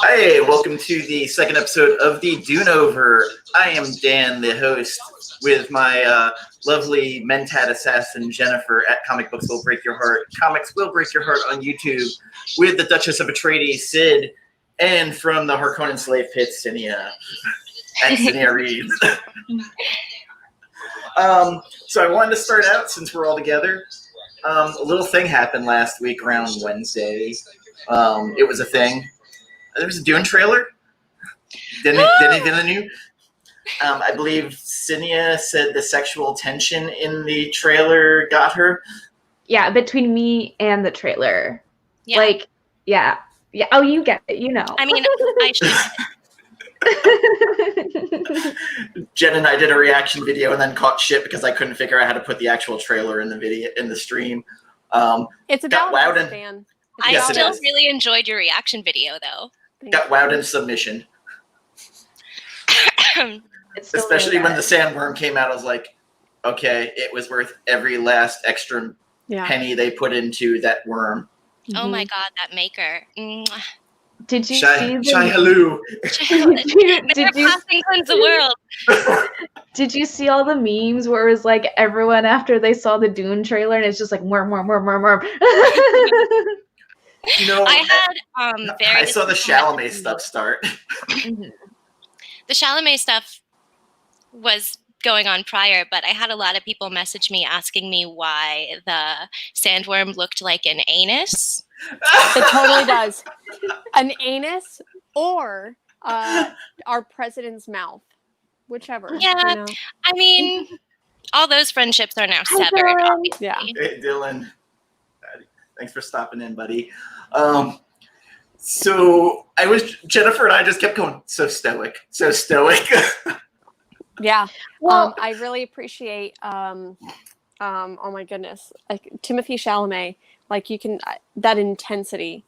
Hey, welcome to the second episode of the Dune Over. I am Dan, the host, with my lovely Mentat assassin Jennifer at Comic Books Will Break Your Heart. Comics Will Break Your Heart on YouTube, with the Duchess of Atreides, Syd, and from the Harkonnen slave pit, Cidnya, at Cidnya Reads. So I wanted to start out, since we're all together. A little thing happened last week around Wednesday. It was a thing. There was a Dune trailer. Denis Villeneuve. I believe Cidnya said the sexual tension in the trailer got her. Yeah, between me and the trailer. Yeah. Yeah. Oh, you get it. You know. I mean, I should. Jen and I did a reaction video and then caught shit because I couldn't figure out how to put the actual trailer in the video in the stream. It's about us, Dan. I still really enjoyed your reaction video, though. Got wowed in submission. Especially when the sandworm came out, I was like, okay, it was worth every last extra penny they put into that worm. Oh my god, that maker. Did you see Shai-Haloo. Did you cleanse the world? Did you see all the memes where it was like everyone after they saw the Dune trailer and it's just like worm. You know, I had I saw the Chalamet stuff start. The Chalamet stuff was going on prior, but I had a lot of people message me asking me why the sandworm looked like an anus. It totally does. An anus or our president's mouth. Whichever. Yeah, you know? I mean, all those friendships are now severed, obviously. Yeah. Hey, Dylan. Thanks for stopping in, buddy. So Jennifer and I just kept going, so stoic. Yeah. Well, I really appreciate, oh my goodness, like Timothée Chalamet, like you can, that intensity.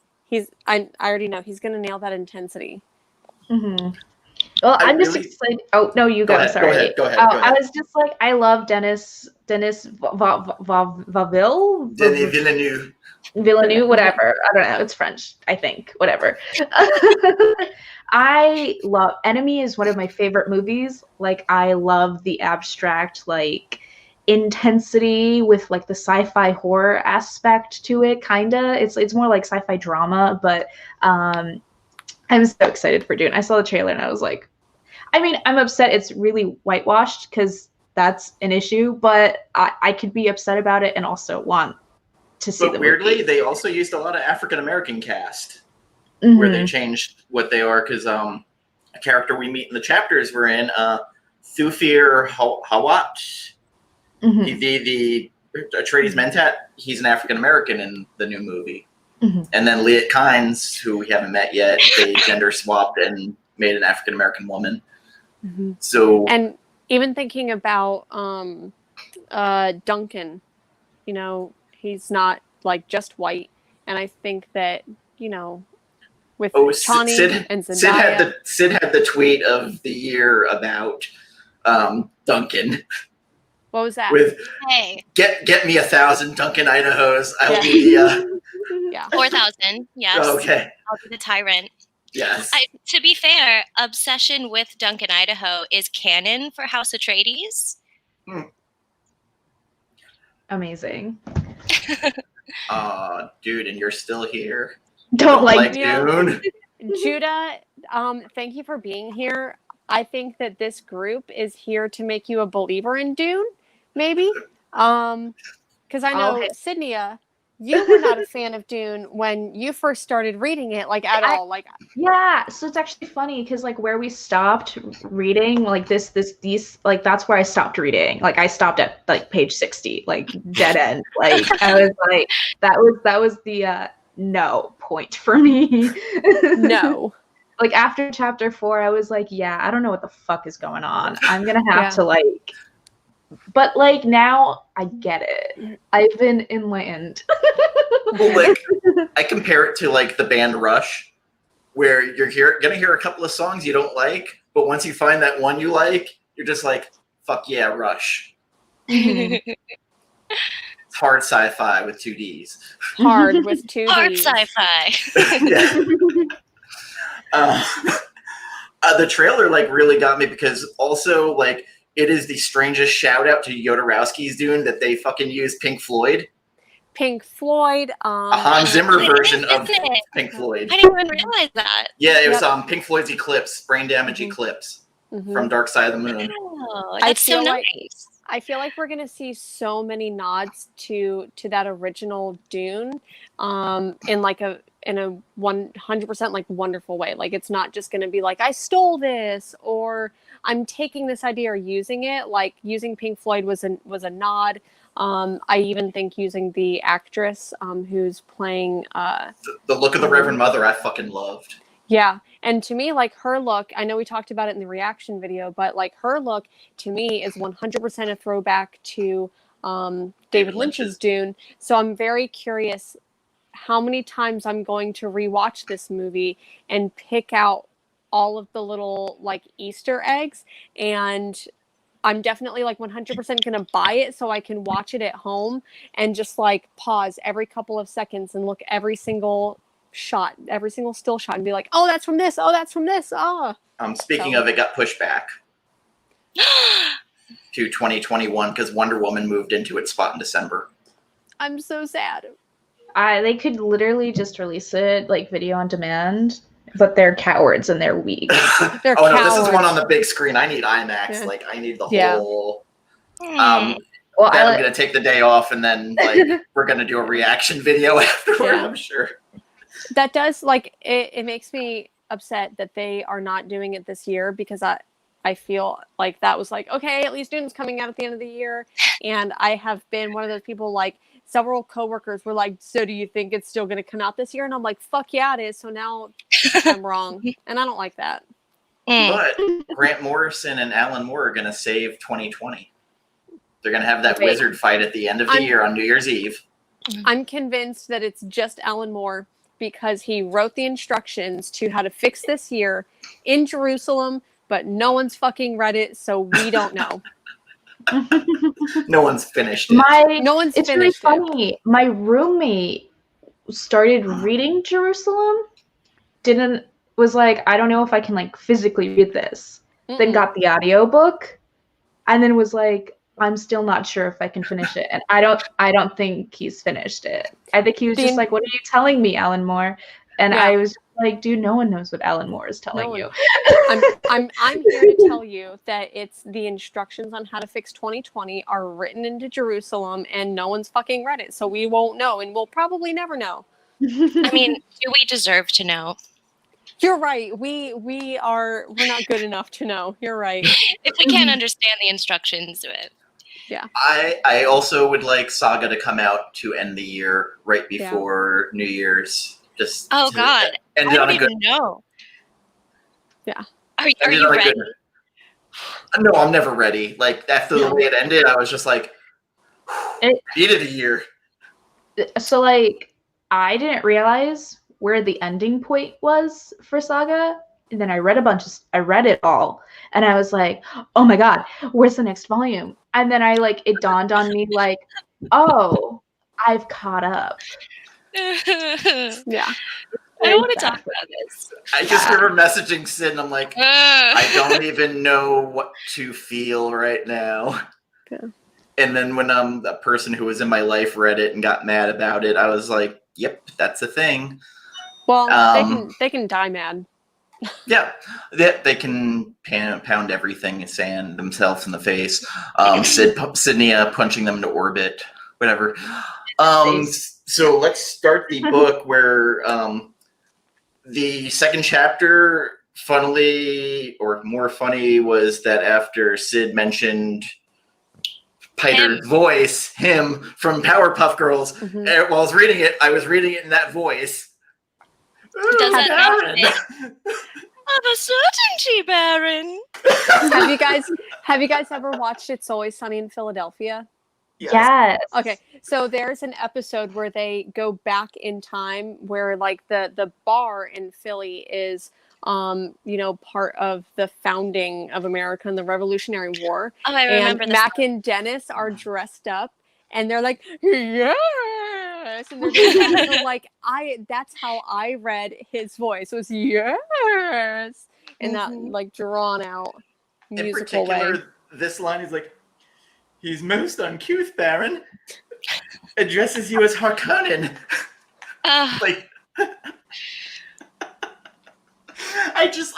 I already know he's going to nail that intensity. Mm-hmm. Well, I'm just excited. Oh, no, you go. Sorry. Go ahead. I was just like, I love Denis Villeneuve, whatever. I don't know. It's French, I think. Whatever. I love Enemy is one of my favorite movies. Like, I love the abstract, like, intensity with like the sci-fi horror aspect to it. Kinda. It's more like sci-fi drama, but I'm so excited for Dune. I saw the trailer and I was like, I mean, I'm upset it's really whitewashed because that's an issue, but I could be upset about it and also want to see But weirdly, movie. they also used a lot of African-American cast where they changed what they are, because a character we meet in the chapters we're in, Thufir Hawat, the Atreides Mentat, he's an African-American in the new movie. And then Liet Kynes, who we haven't met yet, they gender swapped and made an African-American woman. So, and even thinking about Duncan, you know, he's not like just white, and I think that, you know, with Chani and Zendaya, Syd had the tweet of the year about Duncan. What was that? With Hey, get me 1,000 Duncan Idahos. I'll be the 4,000. Yes. Okay. I'll be the tyrant. Yes. To be fair, obsession with Duncan Idaho is canon for House Atreides. Amazing. Dude, and you're still here. Don't like Dune. Judah, thank you for being here. I think that this group is here to make you a believer in Dune, maybe. Because I know, Cidnya, you were not a fan of Dune when you first started reading it, like at all. Like, yeah, so it's actually funny because like where we stopped reading, like these, like that's where I stopped reading. Like I stopped at like page 60, like dead end. Like I was like, that was the no point for me. no. Like after chapter 4, I was like, yeah, I don't know what the fuck is going on. I'm gonna have to like. But like now I get it. I've been enlightened. Well, like I compare it to like the band Rush, where you're gonna hear a couple of songs you don't like, but once you find that one you like, you're just like, fuck yeah, Rush. It's hard sci-fi with 2 Ds. Hard with 2 Ds. Hard sci-fi. Yeah. Uh, the trailer like really got me because also like it is the strangest shout out to Jodorowsky's Dune that they fucking use Pink Floyd. Pink Floyd. A Hans Zimmer version of Pink Floyd. I didn't even realize that. Yeah, it was Pink Floyd's Eclipse, Brain Damage Eclipse from Dark Side of the Moon. Oh, that's so nice. I feel like we're gonna see so many nods to that original Dune, in a 100% like wonderful way. Like it's not just gonna be like I stole this or I'm taking this idea or using it. Like using Pink Floyd was a nod. I even think using the actress who's playing the look of the Reverend Mother I fucking loved. Yeah. And to me, like her look, I know we talked about it in the reaction video, but like her look to me is 100% a throwback to David Lynch's Dune. So I'm very curious how many times I'm going to rewatch this movie and pick out all of the little like Easter eggs. And I'm definitely like 100% going to buy it so I can watch it at home and just like pause every couple of seconds and look every single shot, every single still shot and be like, oh, that's from this. Oh, that's from this. Oh. Speaking of, it got pushed back to 2021 because Wonder Woman moved into its spot in December. I'm so sad. They could literally just release it like video on demand, but they're cowards and they're weak. They're no, cowards. this is one on the big screen. I need IMAX. Yeah. Like I need the Yeah. whole. Well, I'm gonna take the day off and then like we're gonna do a reaction video afterward. Yeah. I'm sure. That does like it makes me upset that they are not doing it this year because I feel like that was like, okay, at least Dune's coming out at the end of the year. And I have been one of those people, like several coworkers were like, so do you think it's still going to come out this year? And I'm like, fuck yeah, it is. So now I'm wrong. And I don't like that. But Grant Morrison and Alan Moore are going to save 2020. They're going to have that wizard fight at the end of the year on New Year's Eve. I'm convinced that it's just Alan Moore because he wrote the instructions to how to fix this year in Jerusalem, but no one's fucking read it, so we don't know. No one's finished it. No one's it's finished really funny. My roommate started reading Jerusalem, was like, I don't know if I can like physically read this. Then got the audiobook, and then was like, I'm still not sure if I can finish it. And I don't think he's finished it. I think he was just like, what are you telling me, Alan Moore? And I was like, dude, no one knows what Alan Moore is telling you. I'm here to tell you that it's the instructions on how to fix 2020 are written into Jerusalem and no one's fucking read it. So we won't know and we'll probably never know. I mean, do we deserve to know? You're right. We're not good enough to know. You're right. If we can't understand the instructions, yeah. I also would like Saga to come out to end the year right before New Year's. Just God, I don't even know. Yeah. Are you ready? No, I'm never ready. Like after the way it ended, I was just like, needed a year. So like, I didn't realize where the ending point was for Saga. And then I read it all. And I was like, oh my God, where's the next volume? And then it dawned on me like, oh, I've caught up. Yeah. I don't want to talk about this. I just remember messaging Syd and I'm like, I don't even know what to feel right now. Yeah. And then when the person who was in my life read it and got mad about it, I was like, yep, that's a thing. Well, they can die mad. Yeah, they can pound everything and sand themselves in the face. Syd Cidnya punching them into orbit, whatever. So let's start the book where the second chapter, funnily or more funny, was that after Syd mentioned Piter's voice, him from Powerpuff Girls, while I was reading it, in that voice. Does that make it? Of a certainty, Baron. Have you guys ever watched It's Always Sunny in Philadelphia? Yes. Okay, so there's an episode where they go back in time where like the bar in Philly is part of the founding of America and the Revolutionary War. Oh, I remember and this. Mac and Dennis are dressed up and they're like, yeah. yes, and they're doing that. So like that's how I read his voice was yes, in that like drawn out musical way. In particular, this line is like, "He's most uncouth, Baron. Addresses you as Harkonnen." Like,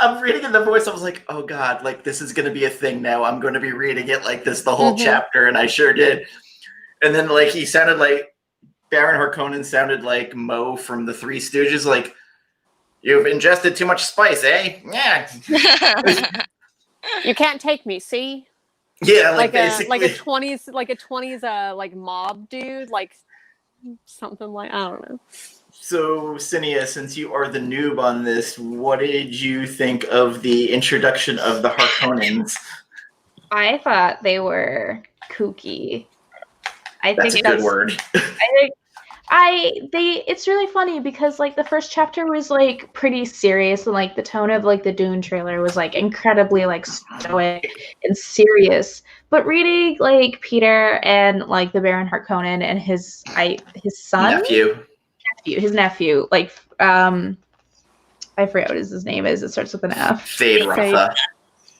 I'm reading in the voice. I was like, oh God, like this is going to be a thing now. I'm going to be reading it like this the whole chapter. And I sure did. And then like he sounded like, Baron Harkonnen sounded like Mo from the Three Stooges. Like, you've ingested too much spice, eh? Yeah. You can't take me, see? Yeah, like a 20s like mob dude, like something like, I don't know. So, Cinia, since you are the noob on this, what did you think of the introduction of the Harkonnens? I thought they were kooky. That's a good word. It's really funny because like the first chapter was like pretty serious, and like the tone of like the Dune trailer was like incredibly like stoic and serious. But reading like Peter and like the Baron Harkonnen and his son, his nephew, like I forget what his name is. It starts with an F. Fade Rotha.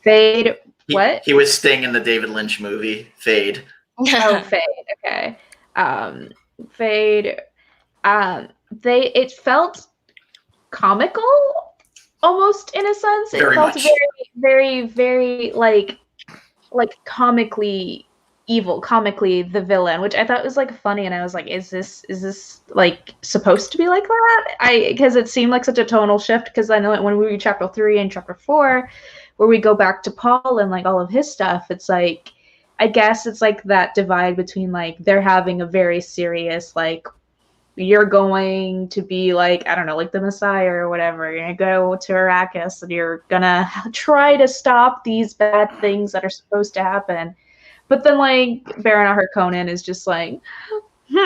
Fade. What? He was Sting in the David Lynch movie. Fade. Oh, Fade. Okay. Fade. It felt comical, almost in a sense. It felt much. very, very, very like comically evil, comically the villain, which I thought was like funny. And I was like, is this like supposed to be like that? Because it seemed like such a tonal shift. Because I know that when we read chapter 3 and chapter 4, where we go back to Paul and like all of his stuff, it's like, I guess it's like that divide between like they're having a very serious like, you're going to be like, I don't know, like the Messiah or whatever. You're going to go to Arrakis and you're going to try to stop these bad things that are supposed to happen. But then like Baron Harkonnen is just like, he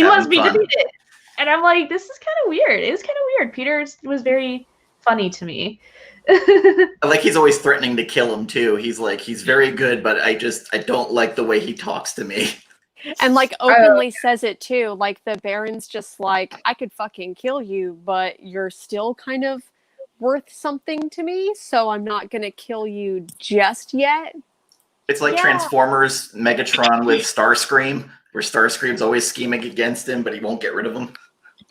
must be defeated. And I'm like, this is kind of weird. It was kind of weird. Peter was very funny to me. Like he's always threatening to kill him too. He's like, he's very good, but I don't like the way he talks to me. And like openly says it too. Like the Baron's just like, I could fucking kill you, but you're still kind of worth something to me, so I'm not gonna kill you just yet. It's like Transformers Megatron with Starscream, where Starscream's always scheming against him, but he won't get rid of him.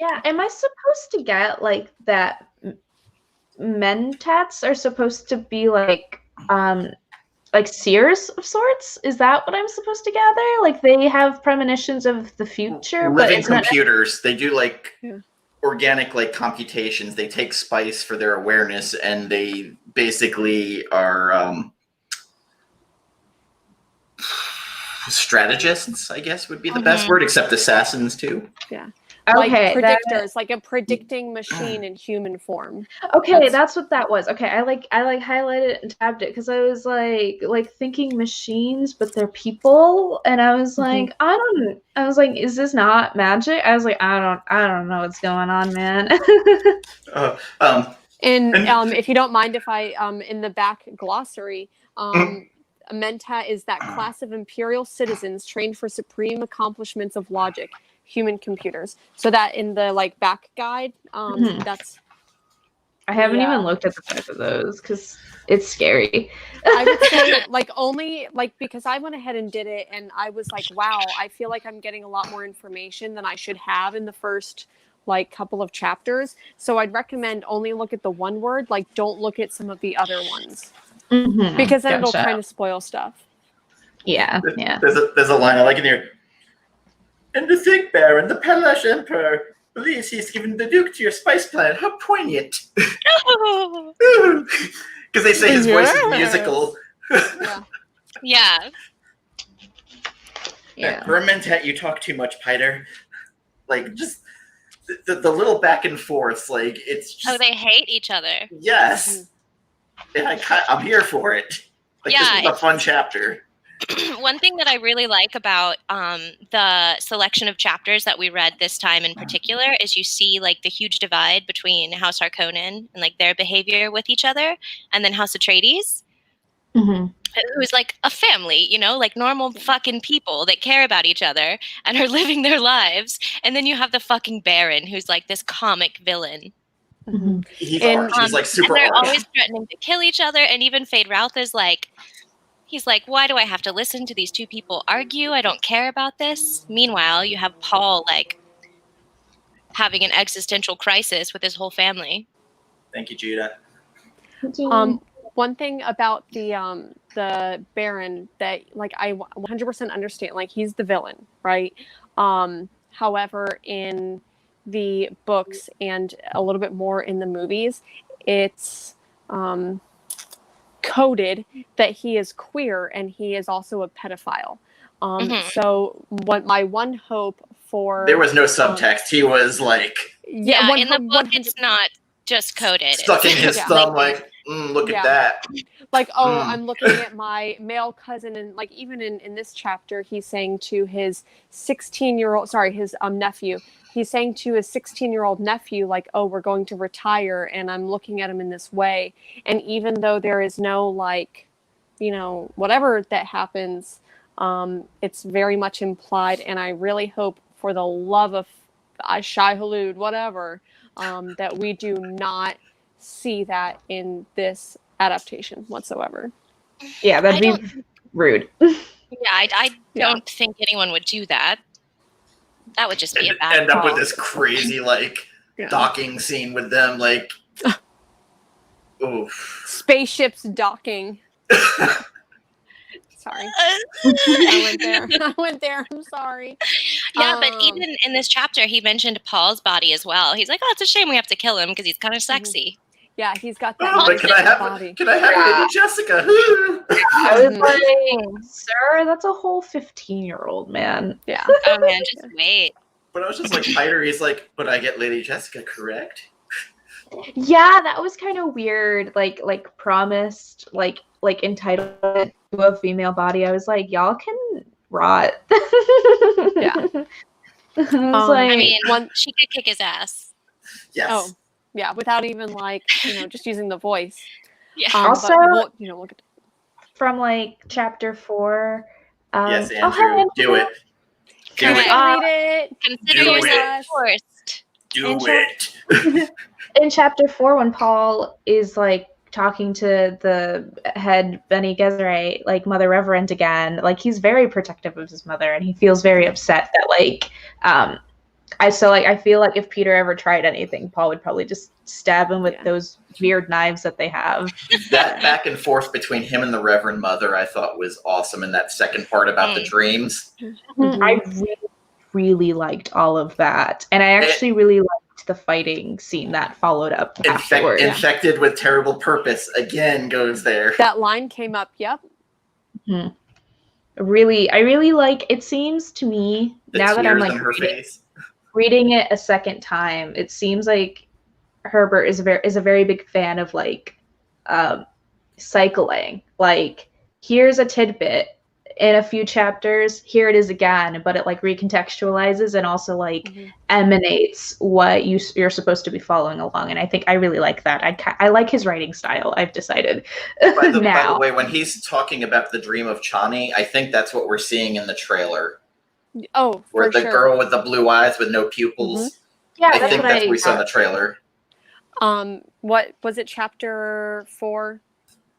Yeah, am I supposed to get like that mentats are supposed to be like seers of sorts? Is that what I'm supposed to gather? Like they have premonitions of the future, living computers. They do like organic like computations. They take spice for their awareness, and they basically are strategists, I guess would be the best word, except assassins too. Yeah. Okay, like predictors, like a predicting machine in human form. Okay, that's what that was. Okay, I highlighted it and tabbed it because I was like thinking machines, but they're people, and I was like, is this not magic? I was like, I don't know what's going on, man. And if you don't mind, if I in the back glossary, a mentat is that class of imperial citizens trained for supreme accomplishments of logic. Human computers. So that in the like back guide, that's. I haven't even looked at the back of those because it's scary. I would say like only like because I went ahead and did it, and I was like, wow, I feel like I'm getting a lot more information than I should have in the first like couple of chapters. So I'd recommend only look at the one word, like don't look at some of the other ones, because then it'll kind of spoil stuff. Yeah. There's a line I like in here. And to think, Baron, the Palash Emperor believes he's given the Duke to your spice plan. How poignant. Because they say his voice is musical. Yeah. For a mentat, you talk too much, Peter. Like, just the little back and forth, like, it's just... they hate each other. Yes. And I'm here for it. Like, this is a fun chapter. One thing that I really like about the selection of chapters that we read this time in particular is you see like the huge divide between House Harkonnen and like their behavior with each other, and then House Atreides. who's like a family, you know, like normal fucking people that care about each other and are living their lives. And then you have the fucking Baron, who's like this comic villain. He's like super and they're arch. always threatening to kill each other. And even Fade Routh is like, he's like, why do I have to listen to these two people argue? I don't care about this. Meanwhile, you have Paul like having an existential crisis with his whole family. Thank you, Judah. One thing about the Baron that like I 100% understand, like he's the villain, right? However, in the books and a little bit more in the movies, it's coded that he is queer and he is also a pedophile. So my one hope for there was no subtext. He was like in the book it's not just coded. Sucking his thumb like look at that. Like, I'm looking at my male cousin, and like even in this chapter, he's saying to his 16-year-old, his nephew, he's saying to his 16-year-old nephew, like, oh, we're going to retire, and I'm looking at him in this way. And even though there is no like, you know, whatever that happens, it's very much implied, and I really hope for the love of Shai Hulud, whatever, that we do not see that in this adaptation whatsoever. Yeah, that'd be rude. I don't think anyone would do that. That would just be a bad end up with this crazy like docking scene with them, like spaceships docking. Sorry. I went there. I'm sorry. Yeah, but even in this chapter, he mentioned Paul's body as well. He's like, oh, it's a shame we have to kill him because he's kind of sexy. Yeah, he's got that body. Can I have Lady Jessica? I was like, sir, that's a whole 15-year-old man. Yeah. Oh man, just wait. But I was just like, Piter, he's like, but I get Lady Jessica, correct? Yeah, that was kind of weird. Like promised, like entitled to a female body. I was like, y'all can rot. Yeah. I mean, she could kick his ass. Yes. Oh, yeah, without even like, you know, just using the voice. Yeah. Also, we'll get from like chapter 4. Yes, Andrew, do it. Can I read it? Consider yourself forced. Do it. In chapter 4, when Paul is like talking to the head Bene Gesserit, like Mother Reverend again, like he's very protective of his mother, and he feels very upset that like I feel like if Peter ever tried anything, Paul would probably just stab him with those weird knives that they have. That back and forth between him and the Reverend Mother, I thought was awesome in that second part about the dreams. I really, really liked all of that. And I actually really liked the fighting scene that followed up afterwards. Infected with terrible purpose again goes there. That line came up, yep. I really like, it seems to me, the now that I'm like reading it a second time, it seems like Herbert is a very big fan of like cycling. Like, here's a tidbit in a few chapters, here it is again, but it like recontextualizes and also like emanates what you're supposed to be following along. And I think I really like that. I like his writing style, I've decided. By the way, when he's talking about the dream of Chani, I think that's what we're seeing in the trailer. Oh, where the girl with the blue eyes with no pupils. Yeah, I think that's what we saw in the trailer. What was it? Chapter 4?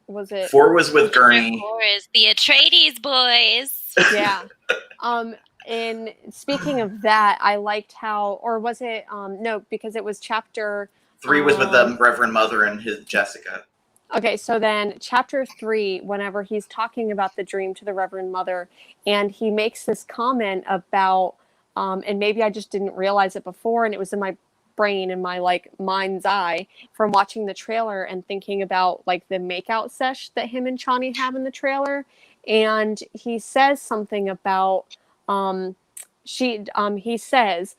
Was it 4 was with Gurney? 4 is the Atreides boys. Yeah. And speaking of that, I liked how, or was it no, because it was chapter 3 was with the Reverend Mother and his Jessica. Okay, so then chapter 3, whenever he's talking about the dream to the Reverend Mother, and he makes this comment about, and maybe I just didn't realize it before, and it was in my brain, in my like mind's eye, from watching the trailer and thinking about like the makeout sesh that him and Chani have in the trailer, and he says something about, he says,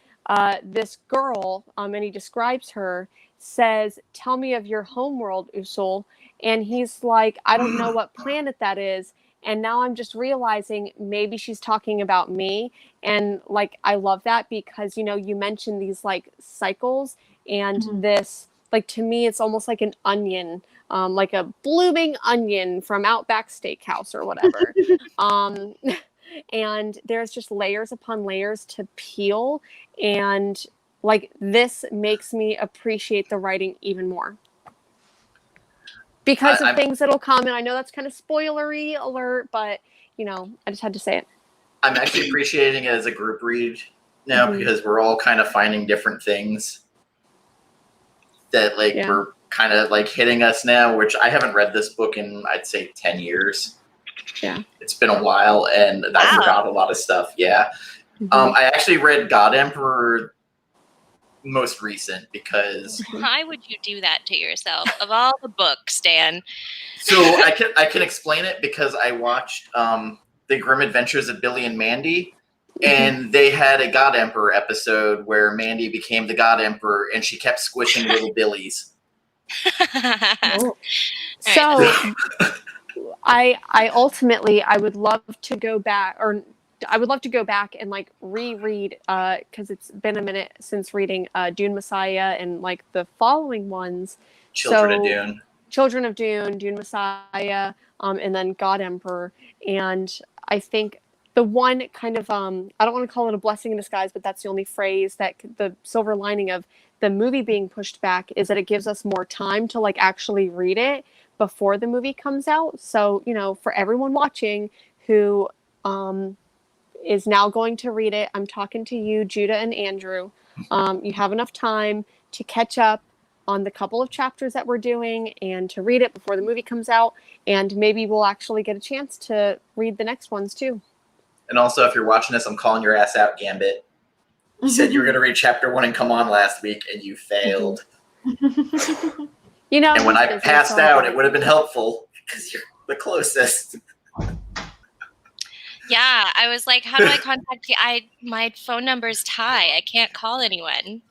this girl, and he describes her, says, tell me of your homeworld, Usul. And he's like, I don't know what planet that is. And now I'm just realizing maybe she's talking about me. And like, I love that because, you know, you mentioned these like cycles and this like to me, it's almost like an onion, like a blooming onion from Outback Steakhouse or whatever. And there's just layers upon layers to peel, and like this makes me appreciate the writing even more because of things that'll come. And I know that's kind of spoilery alert, but you know, I just had to say it. I'm actually appreciating it as a group read now because we're all kind of finding different things that like were kind of like hitting us now, which I haven't read this book in, I'd say, 10 years. Yeah. It's been a while, and I forgot a lot of stuff. Yeah. I actually read God Emperor most recent because... Why would you do that to yourself? Of all the books, Dan. So I can explain it because I watched The Grim Adventures of Billy and Mandy, and they had a God Emperor episode where Mandy became the God Emperor, and she kept squishing little Billies. So I ultimately I would love to go back and like reread because it's been a minute since reading Dune Messiah and like the following ones. Children of Dune, Dune Messiah, and then God Emperor. And I think the one kind of I don't want to call it a blessing in disguise, but that's the only phrase that the silver lining of the movie being pushed back is that it gives us more time to like actually read it before the movie comes out. So, you know, for everyone watching who is now going to read it, I'm talking to you, Judah and Andrew. You have enough time to catch up on the couple of chapters that we're doing and to read it before the movie comes out. And maybe we'll actually get a chance to read the next ones too. And also, if you're watching this, I'm calling your ass out, Gambit. You said you were going to read chapter 1 and come on last week, and you failed. You know, and when I passed out, it would have been helpful because you're the closest. Yeah, I was like, how do I contact you? My phone number's Ty. I can't call anyone.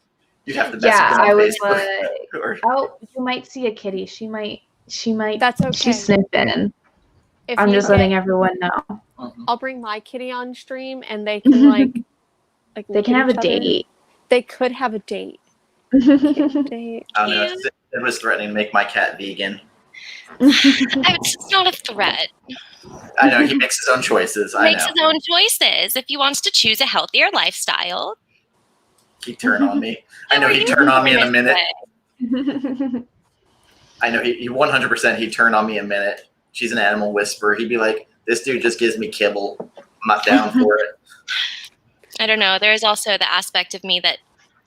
You'd have to message them on I was Facebook. like, oh, you might see a kitty. She might. That's okay. She's sniffing. If I'm just letting everyone know. I'll bring my kitty on stream, and they can like they can have a date. They could have a date. I don't know. It was threatening to make my cat vegan. It's not a threat. I know, he makes his own choices. He makes his own choices. If he wants to choose a healthier lifestyle. He'd turn on me. I know he'd turn on me in a minute. I know he 100% he'd turn on me in a minute. She's an animal whisperer. He'd be like, this dude just gives me kibble. I'm not down for it. I don't know. There's also the aspect of me that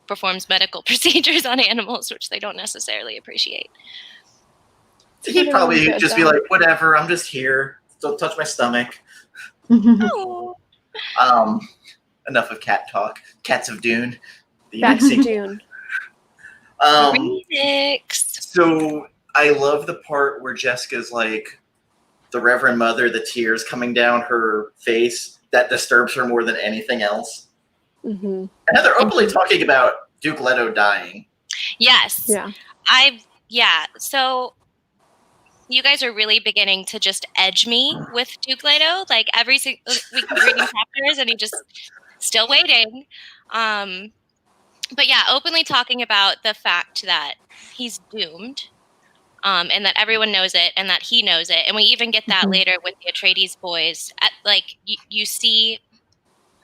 performs medical procedures on animals, which they don't necessarily appreciate. He'd probably just be like, whatever, I'm just here. Don't touch my stomach. Oh. Enough of cat talk. Cats of Dune. Back to Dune. So I love the part where Jessica's like, the Reverend Mother, the tears coming down her face, that disturbs her more than anything else. Mm-hmm. And now they're openly talking about Duke Leto dying. Yes. Yeah. So you guys are really beginning to just edge me with Duke Leto. Like every week I'm reading chapters and he just still waiting. But yeah, openly talking about the fact that he's doomed. And that everyone knows it, and that he knows it, and we even get that later with the Atreides boys. Like you see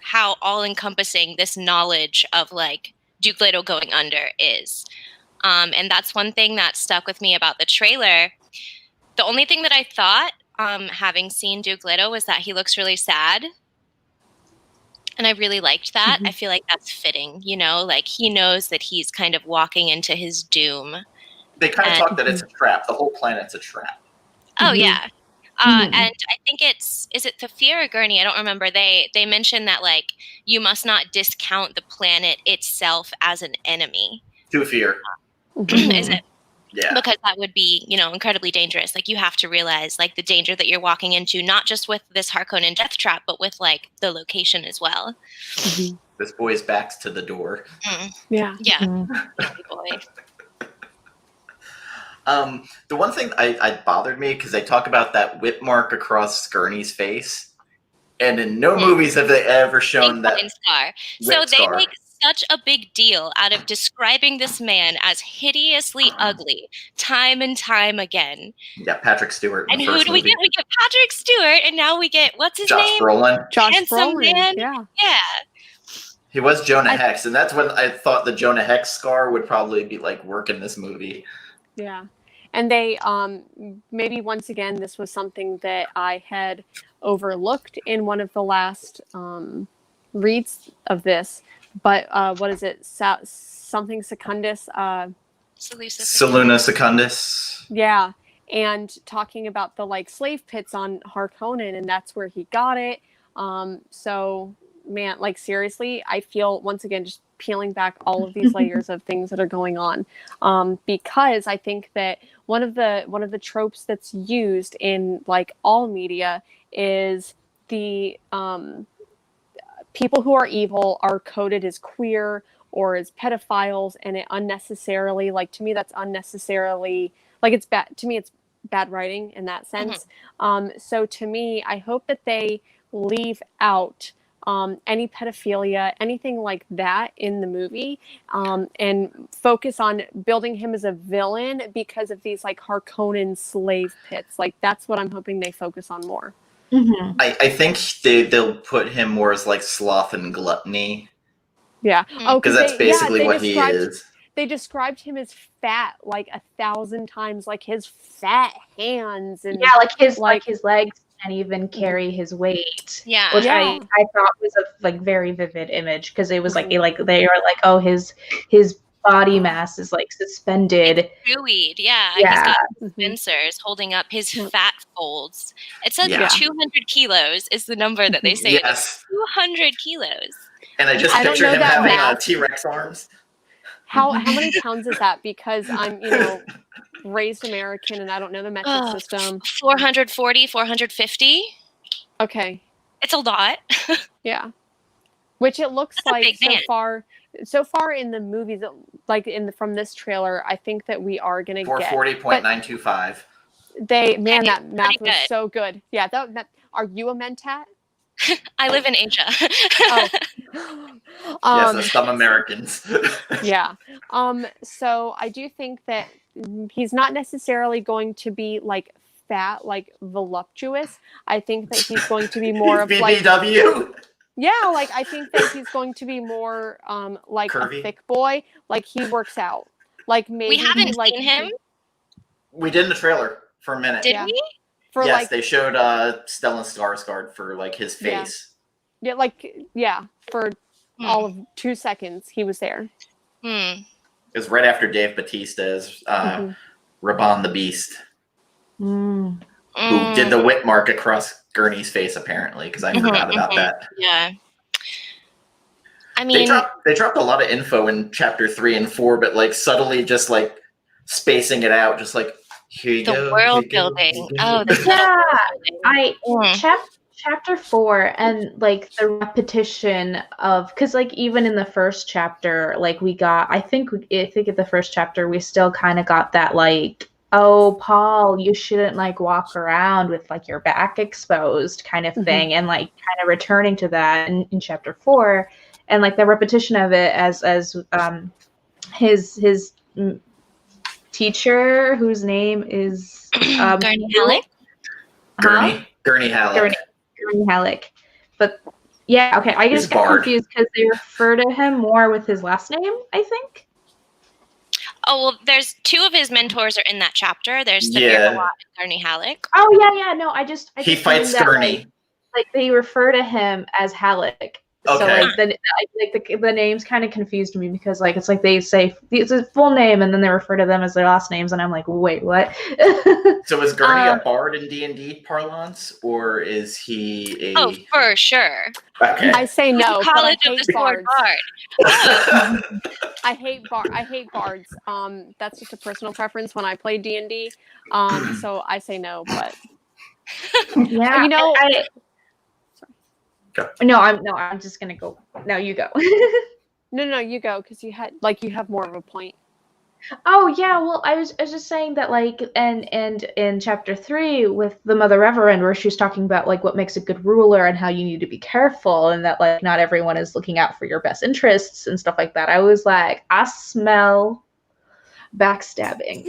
how all-encompassing this knowledge of like Duke Leto going under is, and that's one thing that stuck with me about the trailer. The only thing that I thought, having seen Duke Leto, was that he looks really sad, and I really liked that. I feel like that's fitting, you know, like he knows that he's kind of walking into his doom. They kind of talk that it's a trap. The whole planet's a trap. Oh, yeah. And I think is it Thafir or Gurney? I don't remember. They mentioned that, like, you must not discount the planet itself as an enemy. Thafir. Is it? Yeah. Because that would be, you know, incredibly dangerous. Like, you have to realize, like, the danger that you're walking into, not just with this Harkonnen death trap, but with, like, the location as well. This boy's back's to the door. Yeah. Yeah. Boy. The one thing I bothered me, because they talk about that whip mark across Gurney's face, and in no movies have they ever shown that scar. whip So they scar. make such a big deal out of describing this man as hideously ugly time and time again. Yeah, Patrick Stewart in And the who first do we movie. get? We get Patrick Stewart, and now we get, what's his Josh name? Brolin. Josh Handsome Brolin. man. Yeah. He was Jonah Hex, and that's when I thought the Jonah Hex scar would probably be like work in this movie. Yeah. And they maybe once again this was something that I had overlooked in one of the last reads of this, but what is it? Something Secundus. Saluna Secundus. Yeah, and talking about the like slave pits on Harkonnen, and that's where he got it. So man, like seriously, I feel once again just peeling back all of these layers of things that are going on, because I think that one of the tropes that's used in like all media is the people who are evil are coded as queer or as pedophiles, and it unnecessarily, like to me that's unnecessarily, like it's bad to me, it's bad writing in that sense. So to me, I hope that they leave out any pedophilia, anything like that in the movie, and focus on building him as a villain because of these like Harkonnen slave pits. Like that's what I'm hoping they focus on more. Mm-hmm. I think they'll put him more as like sloth and gluttony. Yeah. Oh, because that's basically what he is. They described him as fat like 1,000 times, like his fat hands and like his legs can't even carry his weight. Yeah. Which Yeah. I thought was a like very vivid image because it was like they are like, oh, his body mass is like suspended. Buoyed, yeah. He's got pincers holding up his fat folds. It says 200 kilos is the number that they say. Yes. 200 kilos. And I just picture him having T-Rex arms. How many pounds is that? Because I'm, raised American and I don't know the metric system. 440, 450. Okay. It's a lot. Yeah. Which it looks like so far in the movies, like from this trailer, I think that we are going to get 440.925. That math was so good. Yeah. That are you a mentat? I live in Asia. Yes, some Americans. Yeah. So I do think that he's not necessarily going to be like fat, like voluptuous. I think that he's going to be more of like BBW. Yeah, like I think that he's going to be more like curvy. A thick boy. Like he works out. Like maybe we haven't seen him. We did in the trailer for a minute. Did we? Yes, they showed Stellan Skarsgård for like his face. Yeah, for all of 2 seconds he was there. It was right after Dave Bautista's Raban the Beast, who did the whip mark across Gurney's face apparently, because I forgot about that. Yeah. I mean, they dropped a lot of info in chapter 3 and 4, but like subtly just like spacing it out, just like here you go. World building. Oh, chapter 4 and like the repetition of, because like even in the first chapter, like we got, I think in the first chapter we still kind of got that like, oh, Paul, you shouldn't like walk around with like your back exposed kind of thing, and like kind of returning to that in chapter 4, and like the repetition of it as his teacher, whose name is Gurney Halleck. Gurney Halleck. Gurney Halleck. But yeah, okay, I just got confused because they refer to him more with his last name, I think. Oh, well, there's 2 of his mentors are in that chapter. There's Severe Hawat and Gurney Halleck. Oh yeah, no, I just he fights Gurney. Like they refer to him as Halleck. Okay. So like the names kind of confused me because like it's like they say it's a full name and then they refer to them as their last names, and I'm like, wait, what? So is Gurney a bard in D&D parlance, or is he a? Oh, for sure. Okay. I say no. College of the Sword Bard. I hate bards. That's just a personal preference when I play D&D. So I say no, but yeah, I'm just gonna go. No, you go. No, you go because you have more of a point. Oh yeah, well, I was just saying that like, and in chapter 3 with the Mother Reverend, where she's talking about like what makes a good ruler and how you need to be careful, and that like not everyone is looking out for your best interests and stuff like that. I was like, I smell backstabbing.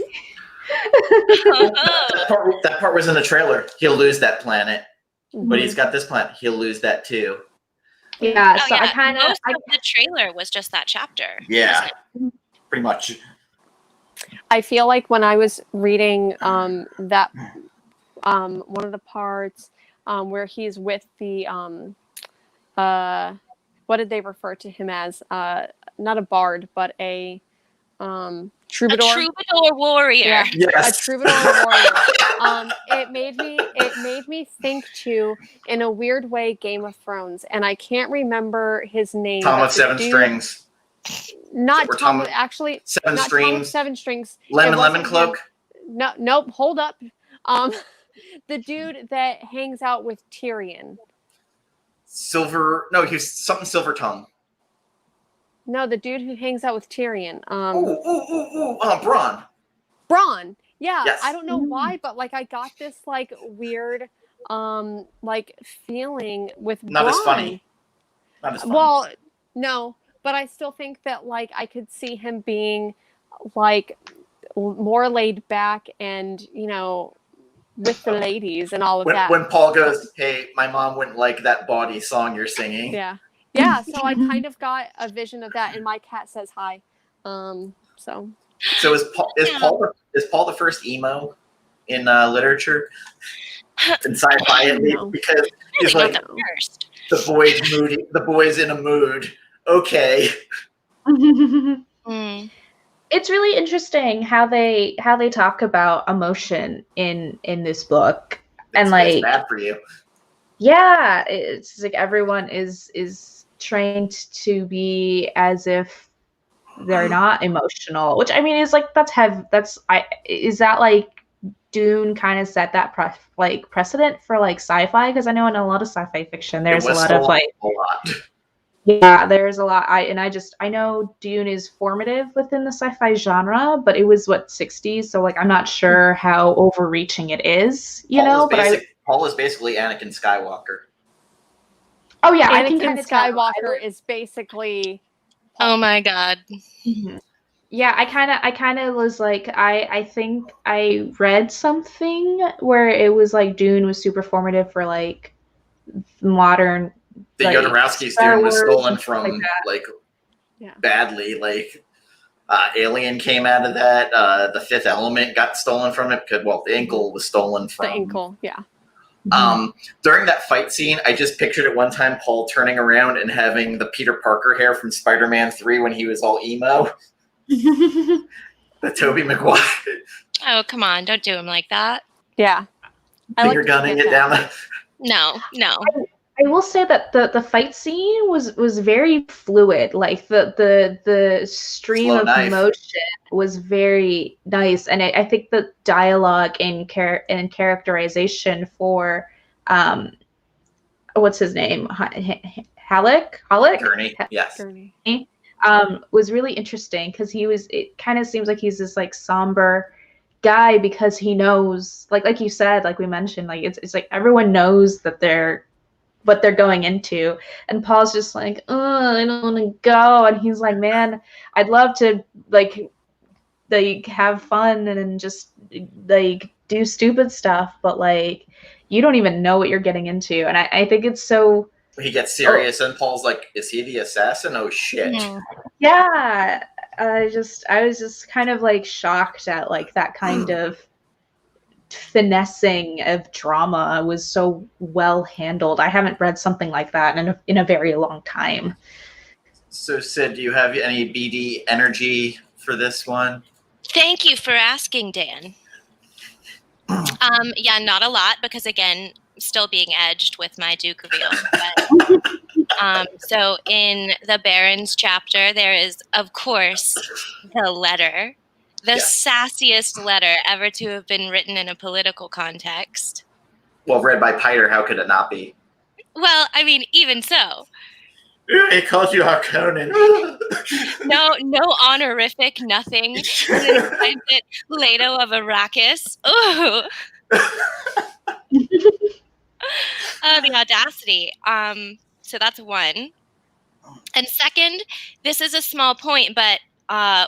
That part was in the trailer. He'll lose that planet, but he's Mhm. got this planet. He'll lose that too. Yeah, Oh so yeah, I kind of most of the trailer was just that chapter. Yeah, wasn't pretty much. I feel like when I was reading that one of the parts where he's with the what did they refer to him as? Not a bard, but a it? A troubadour. troubadour warrior. Yeah, Yes. a troubadour warrior. It made me think too, in a weird way, Game of Thrones, and I can't remember his name. Tom but of the Seven dude- Strings. Not Or Tom. Tom- Actually, Seven not Tom of Strings. Seven Strings. It Lemon wasn't Cloak. him. No, nope. Hold up. The dude that hangs out with Tyrion. Silver. No, he was something Silver Tongue. No, the dude who hangs out with Tyrion. Braun. Bronn. Yeah, Yes. I don't know why, but like I got this like weird like feeling with Not Bronn. as funny. Not as funny. Well, no, but I still think that like I could see him being like more laid back and, you know, with the ladies and all of that. When Paul goes, "Hey, my mom wouldn't like that baughty song you're singing." Yeah. Yeah, so I kind of got a vision of that, and my cat says hi. So is Paul the first emo in literature in sci-fi at least? No. Because he's Really like not the first. the boy's moody. The boy's in a mood. Okay. Mm. It's really interesting how they talk about emotion in this book, and It's like bad for you. yeah, it's like everyone is trained to be as if they're not emotional, which I mean is like is that like Dune kind of set that precedent for like sci-fi, because I know in a lot of sci-fi fiction there's a lot of like a lot. yeah, there's a lot. I know Dune is formative within the sci-fi genre, but it was what 60s, so like I'm not sure how overreaching it is, you know. But Paul is basically Anakin Skywalker. oh yeah, I can Anakin kind of tell. Skywalker is basically Oh my god. Mhm. Yeah, I kind of was like I think I read something where it was like Dune was super formative for like modern. The like, Jodorowsky's Star Dune was Wars stolen and stuff from like Yeah. badly. Like Alien came out of that. The Fifth Element got stolen from it because the Inkle was stolen from. The Inkle, yeah. During that fight scene, I just pictured at one time Paul turning around and having the Peter Parker hair from Spider-Man 3 when he was all emo. The Tobey Maguire. Oh, come on. Don't do him like that. Yeah. Finger gunning it down. No. I will say that the fight scene was very fluid. Like the stream Slow of knife. motion was very nice, and I think the dialogue and characterization for what's his name, Halleck Gurney. Yes. Gurney. Was really interesting because it kind of seems like he's this like somber guy because he knows like you said, like we mentioned, like it's like everyone knows that what they're going into, and Paul's just like, I don't want to go, and he's like, man, I'd love to like have fun and just like do stupid stuff, but like you don't even know what you're getting into, and I think it's so. He gets serious, and Paul's like, "Is he the assassin? Oh shit!" Yeah, I was just kind of like shocked at like that kind of finessing of drama was so well handled. I haven't read something like that in a very long time. So, Syd, do you have any BD energy for this one? Thank you for asking, Dan. Yeah, not a lot because again, still being edged with my Duke reveal. But, so in the Barons chapter, there is, of course, the letter, the sassiest letter ever to have been written in a political context. Well, read by Piter, how could it not be? Well, I mean, even so. He calls you Harkonnen. No honorific, nothing. And then he finds it Leto of Arrakis. Ooh. The audacity. So that's one. And second, this is a small point, but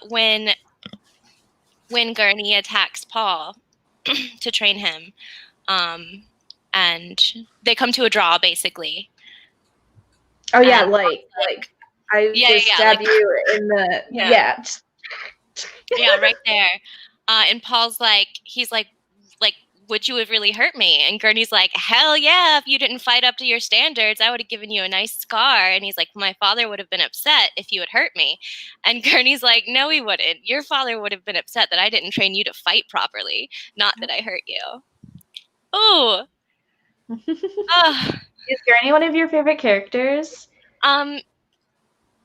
when Gurney attacks Paul to train him, and they come to a draw, basically. Oh yeah, like I just stab like, you in the yeah. Yeah, right there. And Paul's like, he's like, would you have really hurt me? And Gurney's like, hell yeah, if you didn't fight up to your standards, I would have given you a nice scar. And he's like, my father would have been upset if you had hurt me. And Gurney's like, no, he wouldn't. Your father would have been upset that I didn't train you to fight properly, not that I hurt you. Oh. Is Gurney one of your favorite characters?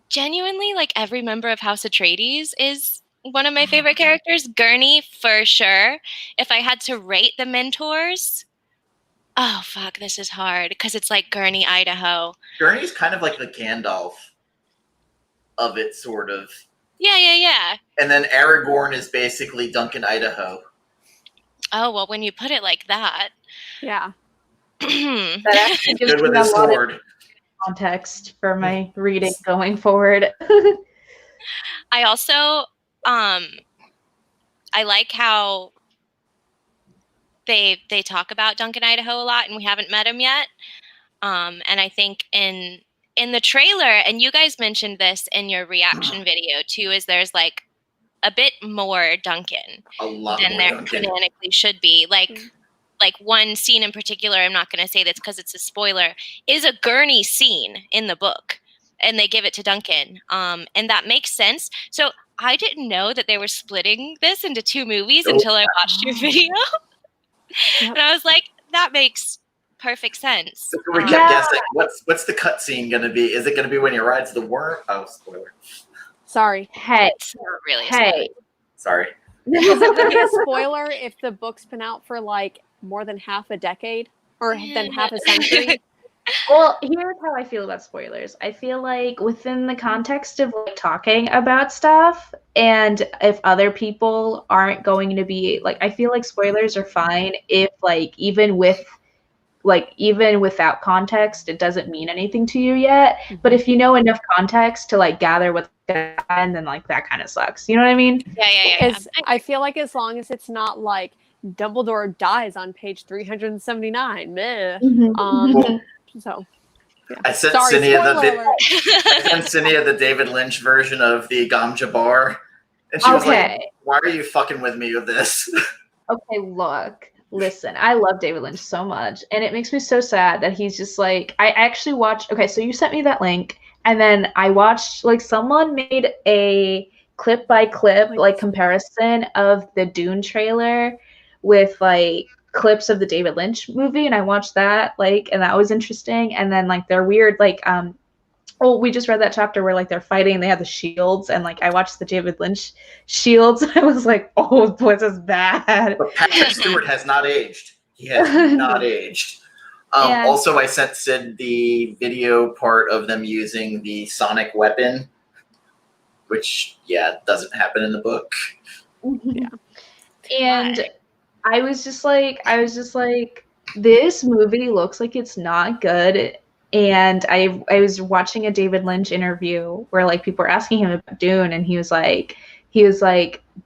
Genuinely, like every member of House Atreides is one of my favorite characters. Gurney, for sure. If I had to rate the mentors, oh fuck, this is hard because it's like Gurney, Idaho. Gurney's kind of like the Gandalf of it, sort of. Yeah. And then Aragorn is basically Duncan, Idaho. Oh well, when you put it like that, yeah. That actually gives Good with me his a lot sword. of context for my reading going forward. I also I like how they talk about Duncan, Idaho a lot, and we haven't met him yet. And I think in the trailer, and you guys mentioned this in your reaction video too, is there's like a bit more Duncan than there canonically should be. Like one scene in particular, I'm not going to say this because it's a spoiler, is a Gurney scene in the book, and they give it to Duncan, and that makes sense. So I didn't know that they were splitting this into two movies until I watched your video. And I was like, that makes perfect sense. So we kept guessing. What's the cut scene going to be? Is it going to be when he rides the worm? Oh, spoiler. Sorry. Hey. It's not really a Hey. Sorry. Is it going to be a spoiler if the book's been out for like more than half a decade or than half a century? Well, here's how I feel about spoilers. I feel like within the context of like talking about stuff, and if other people aren't going to be like, I feel like spoilers are fine if like even without context, it doesn't mean anything to you yet. But if you know enough context to like gather what's going on, then like that kind of sucks. You know what I mean? Yeah. I feel like as long as it's not like Dumbledore dies on page 379, meh. So, yeah. I sent Sorry, Cinia the David Lynch version of the Gom Jabbar, and she was like, "Why are you fucking with me with this?" Okay, look, listen. I love David Lynch so much, and it makes me so sad that he's just like. I actually watched. Okay, so you sent me that link, and then I watched. Like, someone made a clip by clip like comparison of the Dune trailer with like clips of the David Lynch movie, and I watched that, like, and that was interesting. And then like they're weird, like we just read that chapter where like they're fighting and they have the shields, and like I watched the David Lynch shields. I was like, oh boy, this is bad. But Patrick Stewart has not aged. He has not aged. Also, I sent Syd the video part of them using the sonic weapon, which doesn't happen in the book. Yeah. And I was just like, this movie looks like it's not good. And I was watching a David Lynch interview where like people were asking him about Dune, and he was like,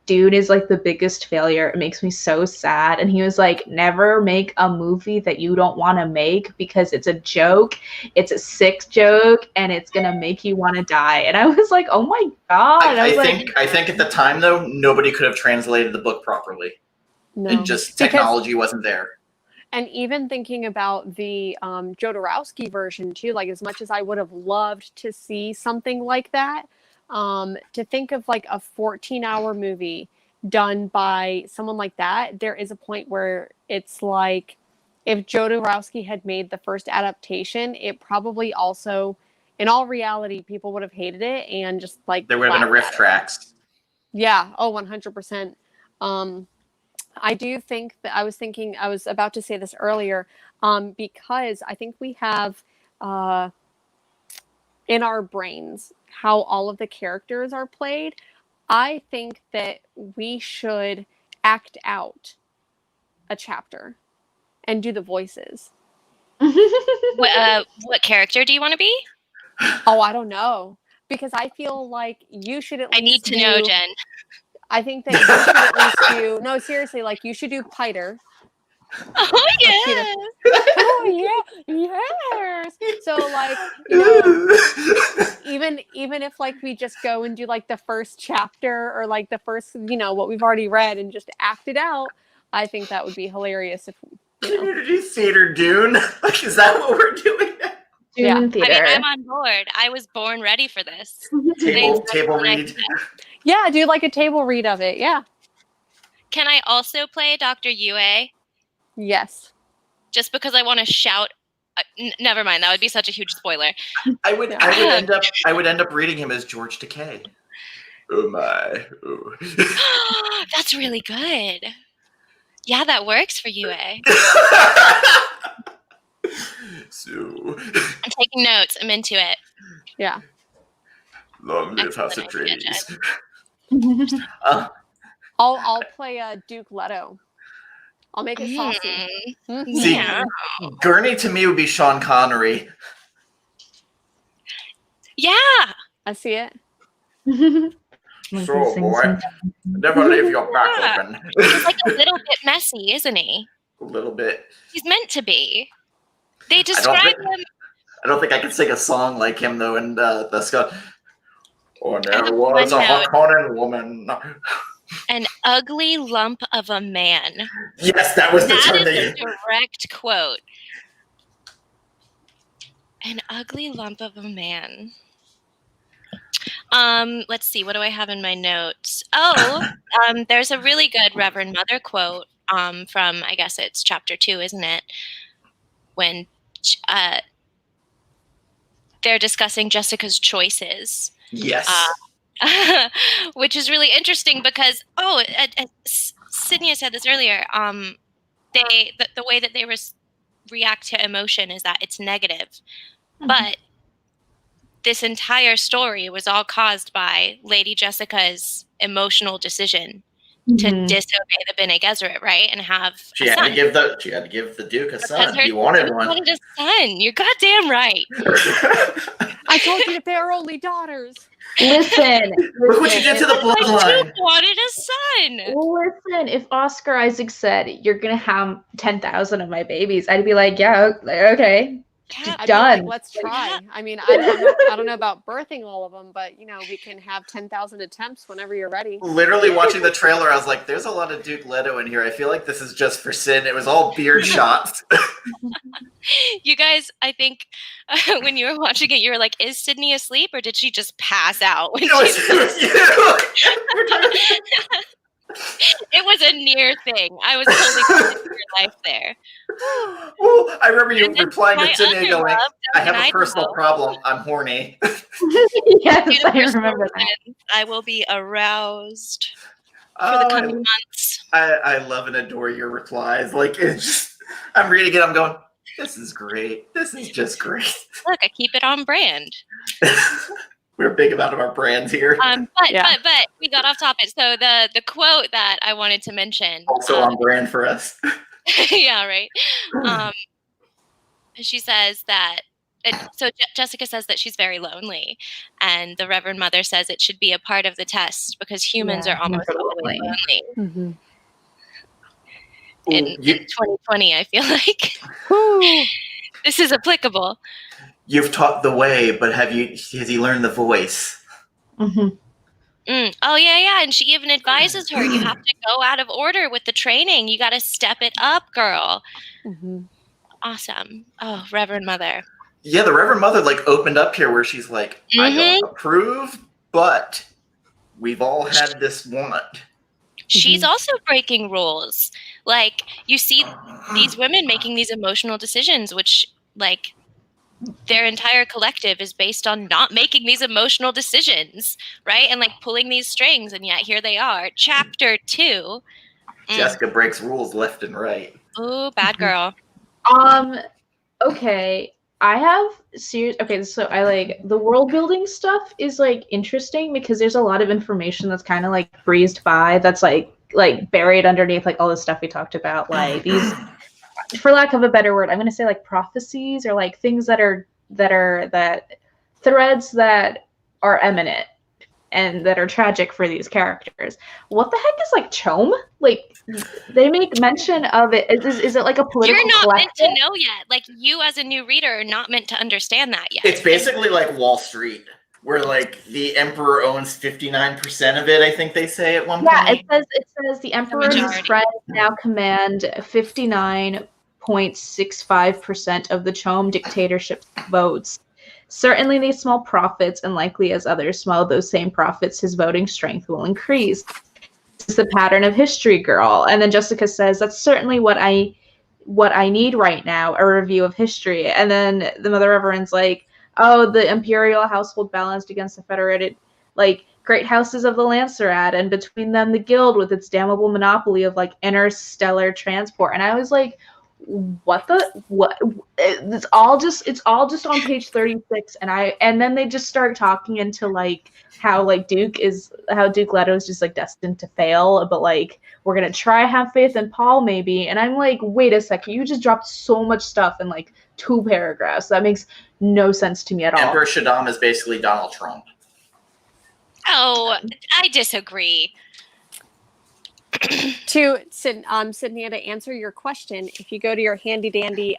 Dune is like the biggest failure. It makes me so sad. And he was like, never make a movie that you don't want to make because it's a joke. It's a sick joke, and it's gonna make you want to die. And I was like, oh my god. I think at the time though, nobody could have translated the book properly. No. And just technology wasn't there. And even thinking about the Jodorowsky version too, like as much as I would have loved to see something like that, to think of like a 14-hour movie done by someone like that, there is a point where it's like if Jodorowsky had made the first adaptation, it probably also, in all reality, people would have hated it and just like there would have been a riff tracks. Yeah. Oh, 100%. I do think that I was about to say this earlier, because I think we have, in our brains how all of the characters are played, I think that we should act out a chapter and do the voices. What character do you want to be? Oh, I don't know. Because I feel like you should at least I need to know, Jen. I think that you should at least do... No, seriously, like, you should do Piter. Oh, yeah. Oh, yeah. Yes. So, like, you know, even if, like, we just go and do, like, the first chapter or, like, the first, you know, what we've already read and just act it out, I think that would be hilarious if, you know. Community theater Dune? Like, is that what we're doing? Dune theater. I mean, I'm on board. I was born ready for this. Table read. Yeah, do like a table read of it. Yeah. Can I also play Dr. Yue? Yes. Just because I want to shout. Never mind. That would be such a huge spoiler. I would end up reading him as George Takei. Oh my. Oh. That's really good. Yeah, that works for Yue. So I'm taking notes. I'm into it. Yeah. Long live House of Atreides. I'll play Duke Leto. I'll make it saucy. See, Yeah. Gurney to me would be Sean Connery. Yeah. I see it. So, boy, never leave your back open. He's like a little bit messy, isn't he? A little bit. He's meant to be. They describe him. I don't think I could sing a song like him, though, in the Scott. Oh, there was a Harkonnen woman. An ugly lump of a man. Yes, that was the term That is a direct quote. An ugly lump of a man. Let's see. What do I have in my notes? Oh, there's a really good Reverend Mother quote from, I guess it's chapter 2, isn't it? When they're discussing Jessica's choices. Yes. Which is really interesting because, Cidnya said this earlier. The way that they react to emotion is that it's negative. Mm-hmm. But this entire story was all caused by Lady Jessica's emotional decision to disobey the Bene Gesserit, right? And have she had to give the Duke a son. He wanted one. Wanted a son. You're goddamn right. I told you that they are only daughters. Listen. Look what you did to the bloodline. Duke wanted a son. Listen, if Oscar Isaac said, "You're gonna have 10,000 of my babies," I'd be like, "Yeah, okay." Yeah, done. Like, let's try. I mean, I don't know about birthing all of them, but you know, we can have 10,000 attempts whenever you're ready. Literally watching the trailer, I was like, "There's a lot of Duke Leto in here. I feel like this is just for Syd." It was all beard shots. You guys, I think when you were watching it, you were like, "Is Sydney asleep, or did she just pass out?" When It was a near thing. I was totally into your life there. Well, I remember you replying to Sydney going, "I have a personal problem. I'm horny." Yes, I remember that. I will be aroused for the coming months. I love and adore your replies. Like, it's just, I'm reading it, I'm going, this is great. This is just great. Look, I keep it on brand. We're big about our brands here. But we got off topic. So the quote that I wanted to mention, also on brand for us. Yeah, right. She says that. Jessica says that she's very lonely, and the Reverend Mother says it should be a part of the test because humans are almost always lonely. Mm-hmm. In 2020, I feel like this is applicable. You've taught the way, but has he learned the voice? Mm-hmm. Oh, yeah. And she even advises her, you have to go out of order with the training. You got to step it up, girl. Mm-hmm. Awesome. Oh, Reverend Mother. Yeah, the Reverend Mother opened up here where she's like, I don't approve, but we've all had this want. She's also breaking rules. Like, you see these women making these emotional decisions, which, their entire collective is based on not making these emotional decisions, right? And pulling these strings, and yet here they are. Chapter 2. Jessica breaks rules left and right. Ooh, bad girl. Okay. I have serious. Okay, so I like the world building stuff is like interesting because there's a lot of information that's kind of like breezed by. That's like buried underneath like all the stuff we talked about. Like these, for lack of a better word, I'm gonna say like prophecies or like things that threads that are eminent and that are tragic for these characters. What the heck is like Chome? Like they make mention of it. Is it like a political You're not collective? meant to know yet. Like you as a new reader are not meant to understand that yet. It's basically like Wall Street, where like the emperor owns 59% of it. I think they say at one point. Yeah, it says the emperor and his friends now command 59.65% of the Chome dictatorship's votes. Certainly these small profits, and likely as others smell those same profits, his voting strength will increase. It's the pattern of history, girl. And then Jessica says, that's certainly what I need right now, a review of history. And then the Mother Reverend's like, oh, the imperial household balanced against the federated, like, great houses of the Lancerat, and between them the guild with its damnable monopoly of like interstellar transport. And I was like, what it's all just on page 36. And then they just start talking into like how Duke Leto is just like destined to fail, but like we're gonna try have faith in Paul maybe. And I'm like, wait a second, you just dropped so much stuff in like 2 paragraphs. That makes no sense to me at all. Emperor Shaddam is basically Donald Trump. Oh, I disagree. To Cidnya, to answer your question, if you go to your handy dandy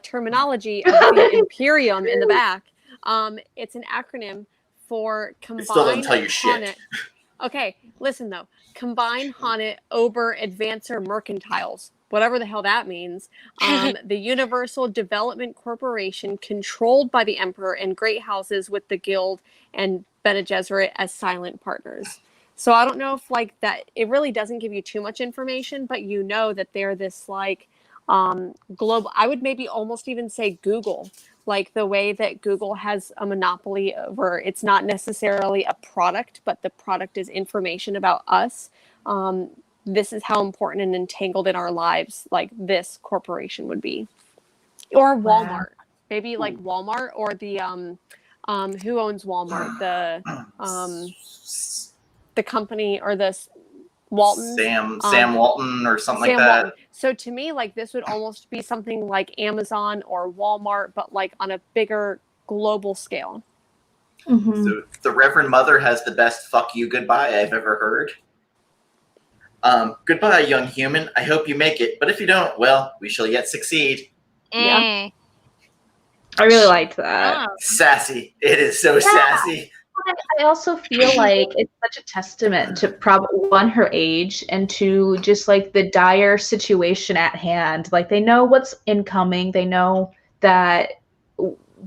terminology of the Imperium in the back, it's an acronym for combined. It still doesn't tell you shit. Okay, listen though. Combined Honnet Ober Advancer Mercantiles, whatever the hell that means. The Universal Development Corporation, controlled by the Emperor, and great houses with the Guild and Bene Gesserit as silent partners. So I don't know if like that, it really doesn't give you too much information, but you know that they're this like global, I would maybe almost even say Google, like the way that Google has a monopoly over, it's not necessarily a product, but the product is information about us. This is how important and entangled in our lives, like this corporation would be. Or Walmart, wow. Maybe like Walmart or the, who owns Walmart? The company or this Walton. Sam Walton or something like that. Walton. So to me, like this would almost be something like Amazon or Walmart, but like on a bigger global scale. Mm-hmm. So the Reverend Mother has the best "fuck you, goodbye" I've ever heard. Goodbye, young human. I hope you make it, but if you don't, well, we shall yet succeed. Yeah, I really liked that. Sassy. It is so sassy. I also feel like it's such a testament to probably one, her age, and two, just like the dire situation at hand. Like they know what's incoming. They know that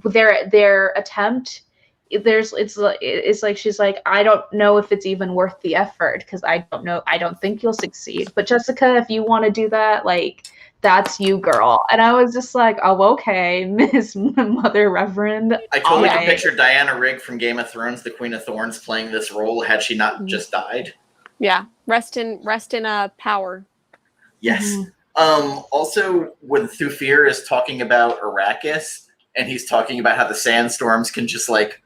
their attempt. It's like she's like, I don't know if it's even worth the effort because I don't know. I don't think you'll succeed. But Jessica, if you want to do that, like that's you, girl. And I was just like, oh, okay, Miss Mother Reverend. I totally can picture Diana Rigg from Game of Thrones, the Queen of Thorns, playing this role had she not just died. Yeah, rest in power. Yes. Mm-hmm. Also, when Thufir is talking about Arrakis, and he's talking about how the sandstorms can just like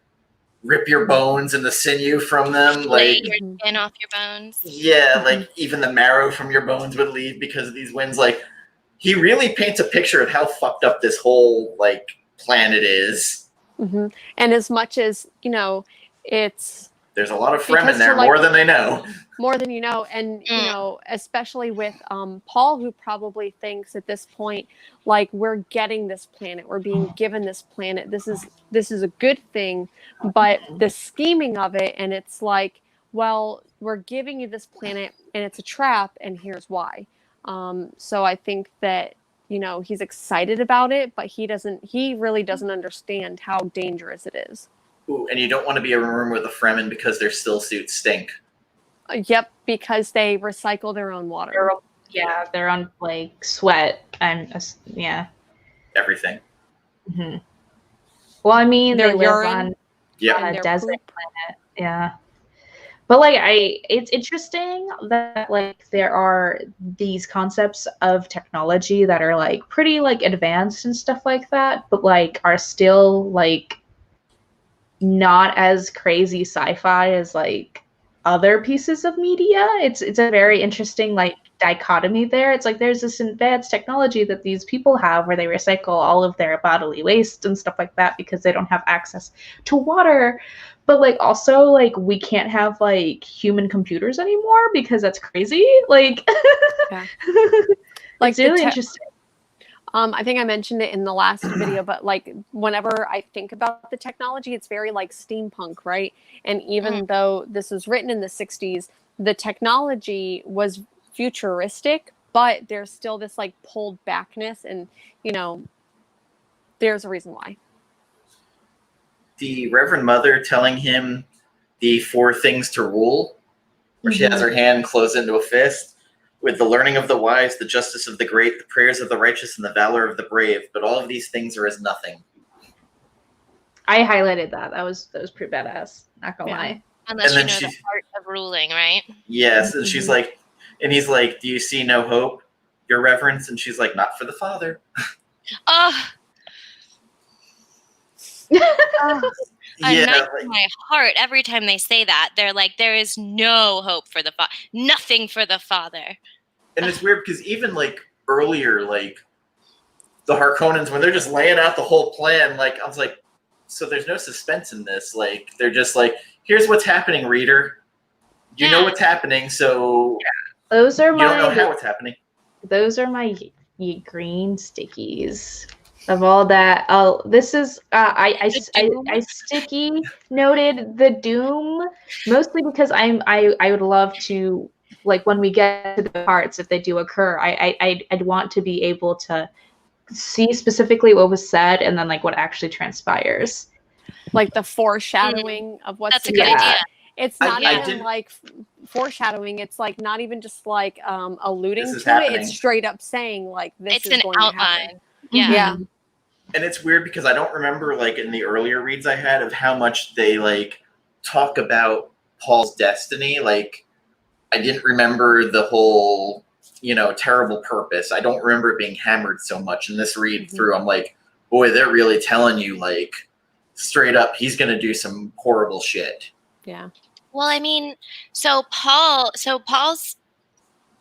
rip your bones and the sinew from them, like your skin off your bones. Yeah, like even the marrow from your bones would leave because of these winds. Like he really paints a picture of how fucked up this whole like planet is. Mm-hmm. And as much as there's a lot of Fremen there, like, more than they know. More than you know, and you know, especially with Paul, who probably thinks at this point, like we're getting this planet, we're being given this planet. This is a good thing, but the scheming of it, and it's like, well, we're giving you this planet, and it's a trap, and here's why. So I think that he's excited about it, but he really doesn't understand how dangerous it is. Ooh, and you don't want to be in a room with a Fremen because their still suits stink. Yep, because they recycle their own water. Their own like sweat and everything. Mm-hmm. Well, I mean, their they live urine, on a desert planet. Yeah, But like it's interesting that like there are these concepts of technology that are like pretty like advanced and stuff like that, but like are still like not as crazy sci-fi as like other pieces of media. It's a very interesting like dichotomy there. It's like there's this advanced technology that these people have where they recycle all of their bodily waste and stuff like that because they don't have access to water. But like also like we can't have like human computers anymore because that's crazy. Like Yeah. like it's really interesting. I think I mentioned it in the last video, but like whenever I think about the technology, it's very like steampunk, right? And even though this was written in the 60s, the technology was futuristic, but there's still this like pulled backness, and you know, there's a reason why. The Reverend Mother telling him the 4 things to rule, where she has her hand closed into a fist, with the learning of the wise, the justice of the great, the prayers of the righteous, and the valor of the brave. But all of these things are as nothing. I highlighted that. That was pretty badass. Not gonna lie. Unless you know the art of ruling, right? Yes, and she's like, and he's like, "Do you see no hope, Your Reverence?" And she's like, "Not for the Father." Oh. A knife in my heart every time they say that. They're like, there is no hope for the Father, nothing for the Father. And it's weird because even like earlier, like the Harkonnens, when they're just laying out the whole plan, like I was like, so there's no suspense in this. Like they're just like, here's what's happening, reader. You know what's happening, so those are you don't know how it's happening. Those are my green stickies. Of all that, oh, this is I sticky noted the Doom mostly because I would love to, like, when we get to the parts, if they do occur, I'd want to be able to see specifically what was said and then like what actually transpires, like the foreshadowing of what's. That's a good idea. It's not even like foreshadowing. It's like not even just like alluding to it. It's straight up saying like this is an going outline. to happen. Yeah. And it's weird because I don't remember like in the earlier reads I had of how much they like talk about Paul's destiny. Like I didn't remember the whole, terrible purpose. I don't remember it being hammered so much. In this read through, I'm like, boy, they're really telling you like straight up he's gonna do some horrible shit. Yeah. Well, I mean, so Paul's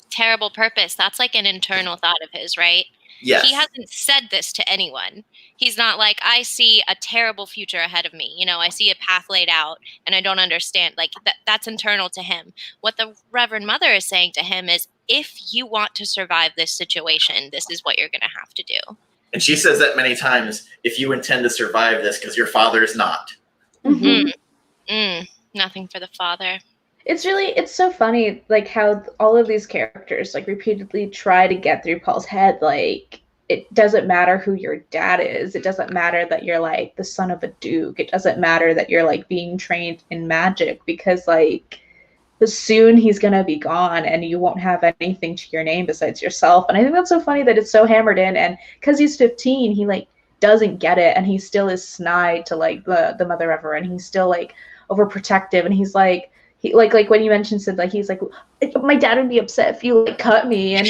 terrible purpose, that's like an internal thought of his, right? Yes. He hasn't said this to anyone. He's not like, I see a terrible future ahead of me. I see a path laid out and I don't understand. Like that's internal to him. What the Reverend Mother is saying to him is, if you want to survive this situation, this is what you're going to have to do. And she says that many times, if you intend to survive this, because your father is not. Nothing for the Father. It's so funny, like how all of these characters like repeatedly try to get through Paul's head, like it doesn't matter who your dad is, it doesn't matter that you're like the son of a duke, it doesn't matter that you're like being trained in magic, because like soon he's gonna be gone and you won't have anything to your name besides yourself. And I think that's so funny that it's so hammered in, and because he's 15 he like doesn't get it, and he still is snide to like the mother ever, and he's still like overprotective, and he's like he like when you mentioned Syd, like he's like, my dad would be upset if you like cut me, and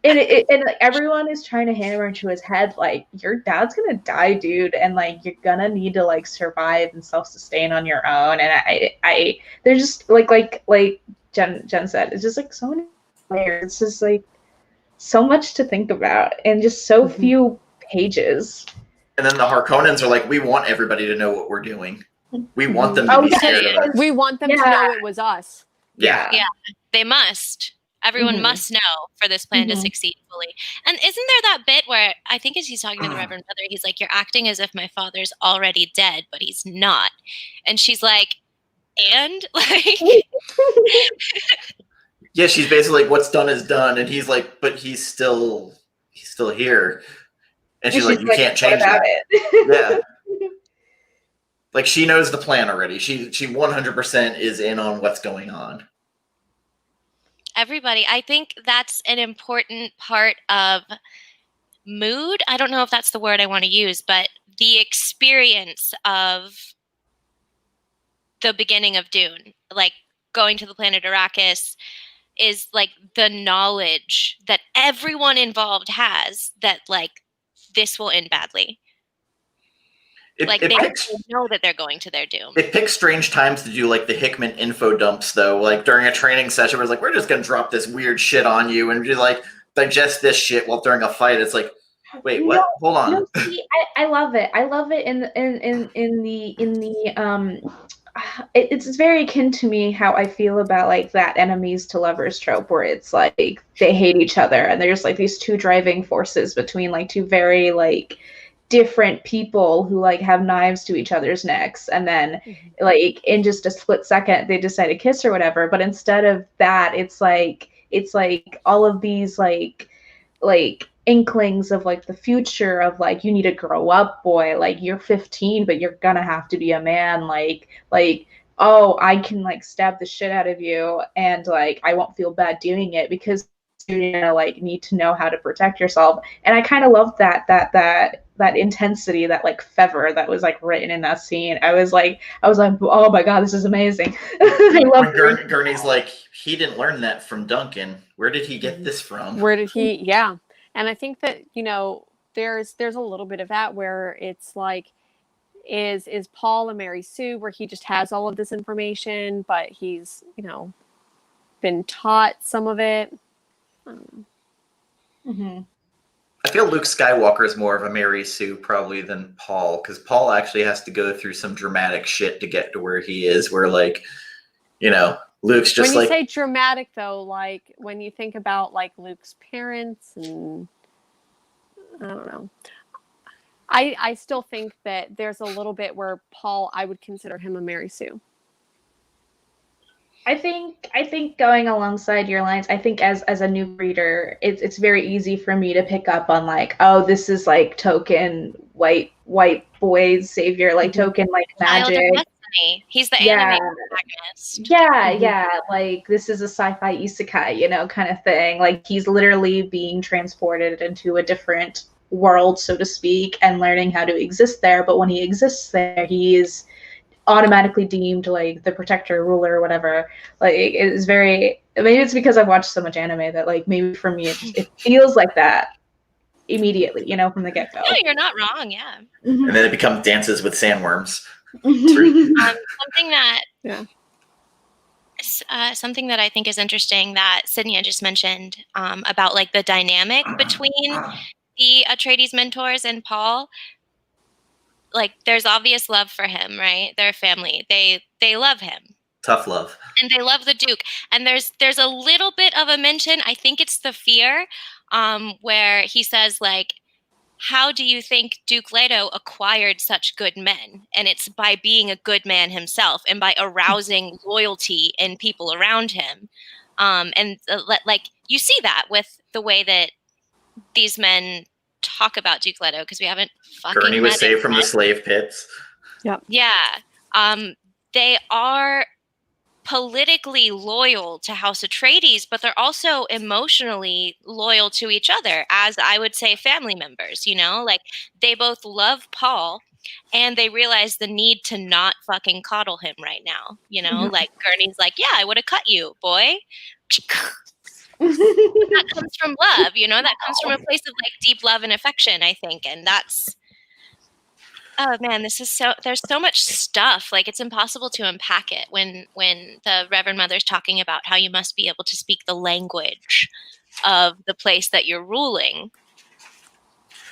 and like, everyone is trying to hammer into his head like, your dad's gonna die, dude, and like you're gonna need to like survive and self-sustain on your own. And I they're just like Jen said, it's just like so many layers. It's just like so much to think about and just so few pages. And then the Harkonnens are like, we want everybody to know what we're doing. We want them to be scared of us. We want them to know it was us. Yeah. They must. Everyone must know for this plan to succeed fully. And isn't there that bit where I think as he's talking to the Reverend Mother, he's like, you're acting as if my father's already dead, but he's not. And she's like, and like yeah, she's basically like, what's done is done, and he's like, but he's still here. And she's like, you can't change that. Yeah. Like she knows the plan already. She 100% is in on what's going on. Everybody, I think that's an important part of mood. I don't know if that's the word I want to use, but the experience of the beginning of Dune, like going to the planet Arrakis, is like the knowledge that everyone involved has that like this will end badly. Like they know that they're going to their doom. It picks strange times to do like the Hickman info dumps though. Like during a training session where it's like, we're just gonna drop this weird shit on you and just like digest this shit while during a fight. It's like, wait, what? Hold on. No, see, I love it. I love it in the it's very akin to me how I feel about like that enemies to lovers trope where it's like they hate each other and there's like these two driving forces between like two very like different people who like have knives to each other's necks and then like in just a split second they decide to kiss or whatever. But instead of that, it's like all of these like inklings of like the future of like you need to grow up, boy, like you're 15 but you're gonna have to be a man, like oh, I can like stab the shit out of you and like I won't feel bad doing it because you know like need to know how to protect yourself. And I kind of loved that intensity, that like fervor that was like written in that scene. I was like oh my god, this is amazing. I love Gurney's like, he didn't learn that from Duncan. Where did he get this from? Where did he? Yeah. And I think that, you know, there's a little bit of that where it's like, is Paul a Mary Sue where he just has all of this information, but he's, you know, been taught some of it. I feel Luke Skywalker is more of a Mary Sue probably than Paul, because Paul actually has to go through some dramatic shit to get to where he is, where like, you know, Luke's just when you like, say dramatic though, like when you think about like Luke's parents and I don't know. I still think that there's a little bit where Paul, I would consider him a Mary Sue. I think going alongside your lines, I think as a new reader, it's very easy for me to pick up on like, oh, this is like token white boy savior, like token like magic. He's the anime protagonist. Yeah, like this is a sci-fi isekai, you know, kind of thing. Like he's literally being transported into a different world, so to speak, and learning how to exist there. But when he exists there, he is automatically deemed like the protector, ruler, or whatever. Like it is very, maybe it's because I've watched so much anime that like maybe for me it feels like that immediately, you know, from the get-go. No, you're not wrong. Yeah. And then it becomes dances with sandworms. Something that I think is interesting that Cidnya just mentioned about like the dynamic between the Atreides mentors and Paul. Like there's obvious love for him, right? They're family. They love him. Tough love. And they love the Duke. And there's a little bit of a mention, I think it's the fear, where he says like, how do you think Duke Leto acquired such good men? And it's by being a good man himself and by arousing loyalty in people around him. Like you see that with the way that these men talk about Duke Leto, because we haven't fucking Gurney was saved from the slave pits. Yep. Yeah. They are politically loyal to House Atreides, but they're also emotionally loyal to each other, as I would say family members, you know? Like, they both love Paul, and they realize the need to not fucking coddle him right now, you know? Mm-hmm. Like, Gurney's like, yeah, I would have cut you, boy. That comes from love, you know? That comes from a place of, like, deep love and affection, I think, and that's... Oh man, there's so much stuff. Like it's impossible to unpack it when the Reverend Mother's talking about how you must be able to speak the language of the place that you're ruling.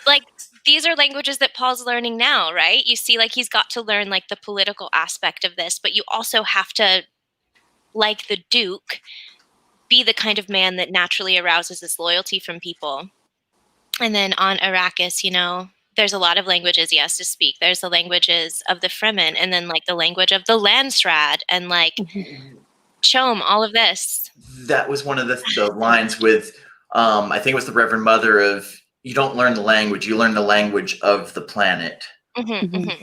Like these are languages that Paul's learning now, right? You see, like he's got to learn like the political aspect of this, but you also have to, like the Duke, be the kind of man that naturally arouses this loyalty from people. And then on Arrakis, you know, there's a lot of languages he has to speak. There's the languages of the Fremen, and then like the language of the Landsraad, and like Chom, all of this. That was one of the lines with, I think it was the Reverend Mother of, you don't learn the language, you learn the language of the planet. Mm-hmm, mm-hmm.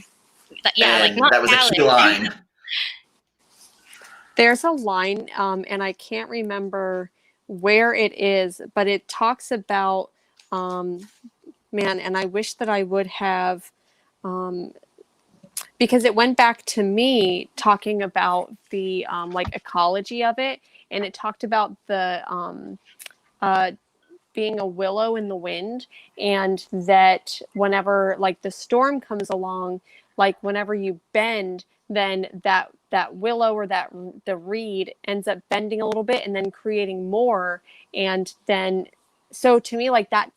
Yeah, and like not that was a key line. There's a line, and I can't remember where it is, but it talks about, man, and I wish that I would have because it went back to me talking about the like ecology of it, and it talked about the being a willow in the wind, and that whenever like the storm comes along, like whenever you bend, then that willow or that the reed ends up bending a little bit and then creating more. And then so to me, like that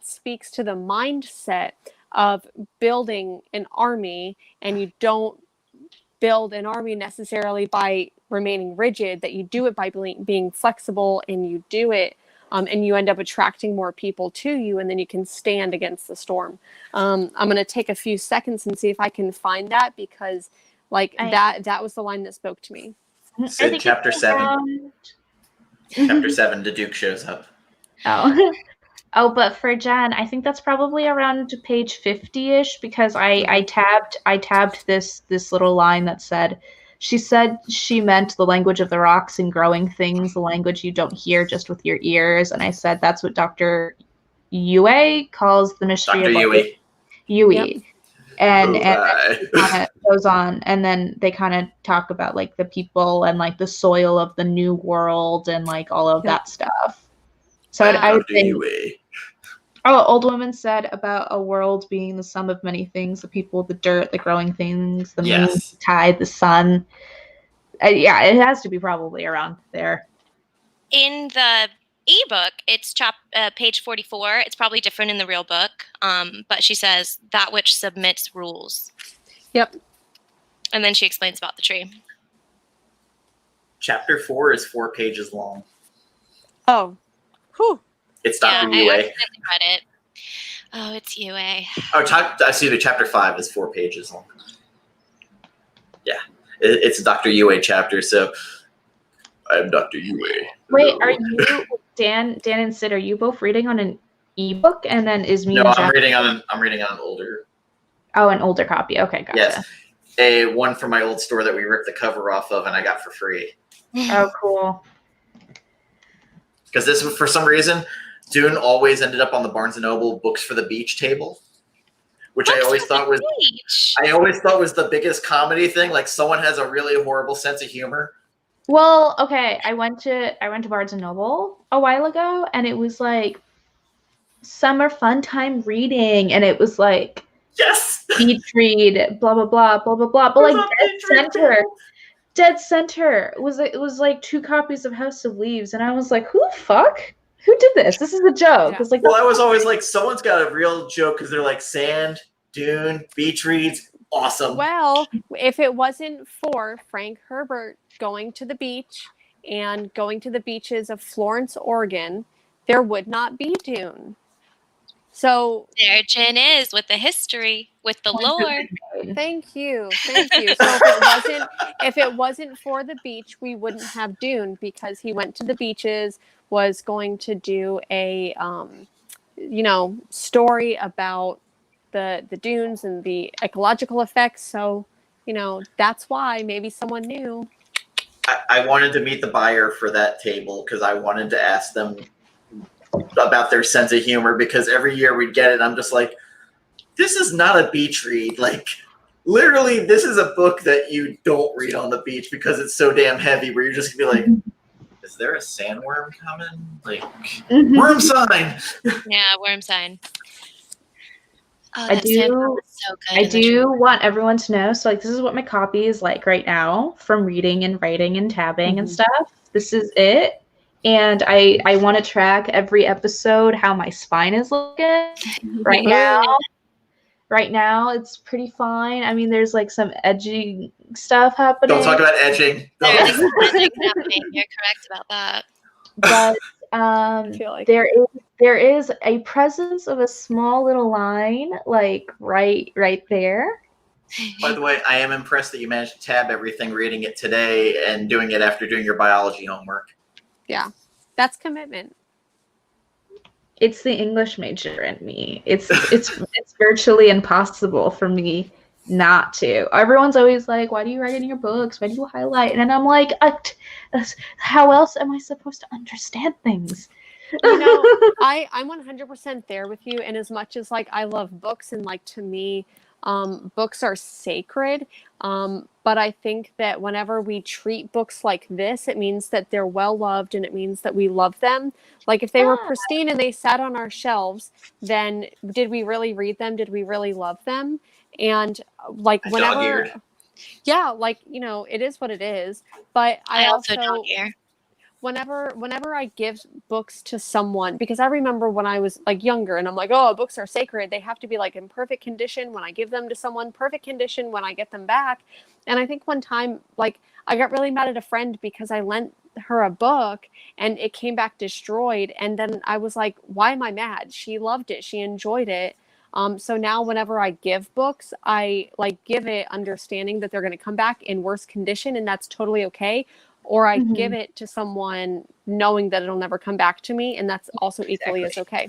speaks to the mindset of building an army, and you don't build an army necessarily by remaining rigid, that you do it by being flexible, and you do it and you end up attracting more people to you, and then you can stand against the storm. I'm going to take a few seconds and see if I can find that, because like that was the line that spoke to me. Syd, chapter 7. Chapter 7, the Duke shows up. Oh. Oh, but for Jen, I think that's probably around page 50-ish, because I tabbed this little line that said, she said she meant the language of the rocks and growing things, the language you don't hear just with your ears. And I said that's what Dr. Yue calls the mystery Dr. of like, Yue. Yep. And it kind of goes on, and then they kind of talk about like the people and like the soil of the new world and like all of that stuff. So I would think, old woman said about a world being the sum of many things: the people, the dirt, the growing things, the moon, the tide, the sun. Yeah, it has to be probably around there. In the ebook, it's page 44. It's probably different in the real book, but she says that which submits rules. Yep. And then she explains about the tree. Chapter 4 is 4 pages long. Oh. Whew. It's Dr. Yue. I accidentally read it. Oh, it's Yue. Excuse me, chapter 5 is 4 pages long. Yeah, it's a Dr. Yue chapter, so I'm Dr. Yue. Wait, are you, Dan and Syd, are you both reading on an ebook, and then is me? No, and I'm reading on an older. Oh, an older copy. Okay, gotcha. Yes, a one from my old store that we ripped the cover off of, and I got for free. Oh, cool. Because this, for some reason, Dune always ended up on the Barnes & Noble Books for the Beach table, which I always thought was the biggest comedy thing. Like, someone has a really horrible sense of humor. Well, okay, I went to Barnes & Noble a while ago, and it was like summer fun time reading, and it was like beach read, blah blah blah blah blah blah, but like dead center was like 2 copies of House of Leaves, and I was like, who the fuck? Who did this? This is a joke. Yeah. It's like, well, I was always like, someone's got a real joke, because they're like sand, Dune, beach reads, awesome. Well, if it wasn't for Frank Herbert going to the beach and going to the beaches of Florence, Oregon, there would not be Dune. So there Jen is with the history, with the lore. Thank you. So if it wasn't for the beach, we wouldn't have Dune, because he went to the beaches, was going to do a story about the dunes and the ecological effects. So, that's why maybe someone knew. I wanted to meet the buyer for that table, because I wanted to ask them about their sense of humor, because every year we'd get it. I'm just like, this is not a beach read. Like, literally, this is a book that you don't read on the beach, because it's so damn heavy, where you're just gonna be like, is there a sandworm coming? Like, worm sign. Yeah, worm sign. Oh, I do want everyone to know. So, like, this is what my copy is like right now, from reading and writing and tabbing and stuff. This is it. And I want to track every episode how my spine is looking right now. Right now, it's pretty fine. I mean, there's like some edgy stuff happening. Don't talk about edging. There is some edging happening. You're correct about that. But there is a presence of a small little line, like right there. By the way, I am impressed that you managed to tab everything, reading it today and doing it after doing your biology homework. Yeah, that's commitment. It's the English major in me. It's virtually impossible for me not to. Everyone's always like, why do you write in your books? Why do you highlight? And I'm like, how else am I supposed to understand things? I'm 100% there with you. And as much as like I love books, and like to me, books are sacred. But I think that whenever we treat books like this, it means that they're well loved and it means that we love them. Like if they were pristine and they sat on our shelves, then did we really read them? Did we really love them? And like whenever, yeah, like, you know, it is what it is. But I also dog-ear. Whenever I give books to someone, because I remember when I was like younger and I'm like, oh, books are sacred. They have to be like in perfect condition when I give them to someone, perfect condition when I get them back. And I think one time, like, I got really mad at a friend because I lent her a book and it came back destroyed. And then I was like, why am I mad? She loved it. She enjoyed it. So now whenever I give books, I like give it understanding that they're going to come back in worse condition and that's totally okay. Or I give it to someone knowing that it'll never come back to me, and that's also equally as okay.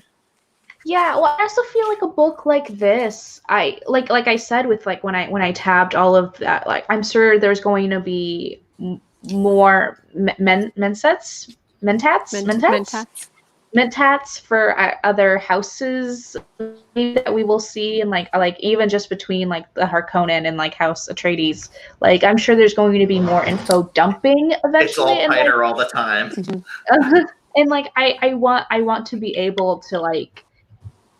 Yeah, well, I also feel like a book like this, I like I said with like when I tabbed all of that, like I'm sure there's going to be more mentats for other houses that we will see, and like even just between like the Harkonnen and like House Atreides, like I'm sure there's going to be more info dumping eventually. It's all tighter all the time. And like I want to be able to like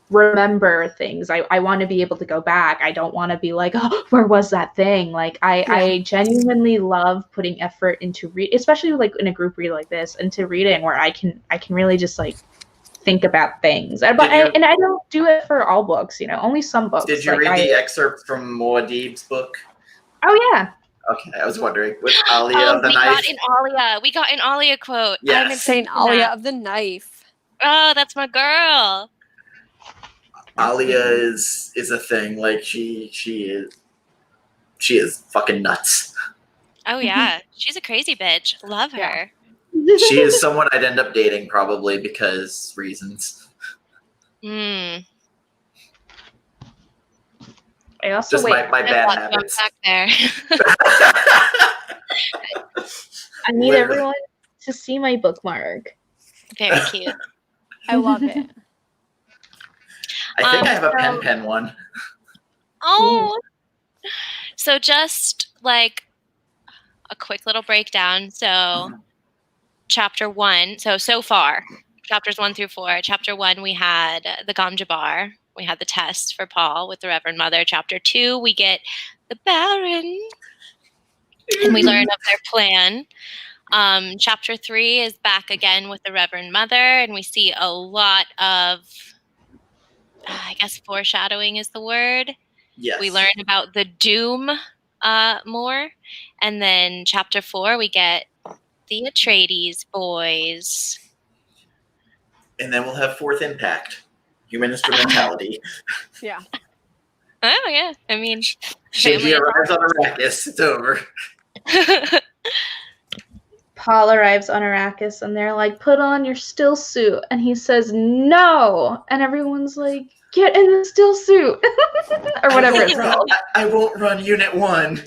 remember things. I want to be able to go back. I don't want to be like, oh, where was that thing? Like I genuinely love putting effort into read, especially like in a group read like this, into reading where I can really just like think about things. But I don't do it for all books, you know, only some books. Did you like, read the excerpt from Muad'Dib's book? Oh yeah. Okay, I was wondering with Alia of the Knife. We got an Alia quote. Yes. I'm saying Alia of the Knife. Oh, that's my girl. Alia is a thing. Like she is fucking nuts. Oh yeah, she's a crazy bitch. Love her. She is someone I'd end up dating probably because reasons. I also just my bad habits. Back there. I need everyone to see my bookmark. Very cute. I love it. I think I have a pen one. Oh. So just like a quick little breakdown. So chapter 1. So far, chapters 1 through 4. Chapter 1, we had the Gamjabar. We had the test for Paul with the Reverend Mother. Chapter 2, we get the Baron. And we learn of their plan. Chapter 3 is back again with the Reverend Mother. And we see a lot of, I guess foreshadowing is the word. Yes. We learn about the Doom more. And then chapter 4, we get the Atreides boys. And then we'll have Fourth Impact. Human instrumentality. Yeah. Oh, yeah. I mean, Shinji arrives on Arrakis. It's over. Paul arrives on Arrakis and they're like, put on your still suit. And he says, no. And everyone's like, get in the still suit. Or whatever it's called. I won't run Unit 1.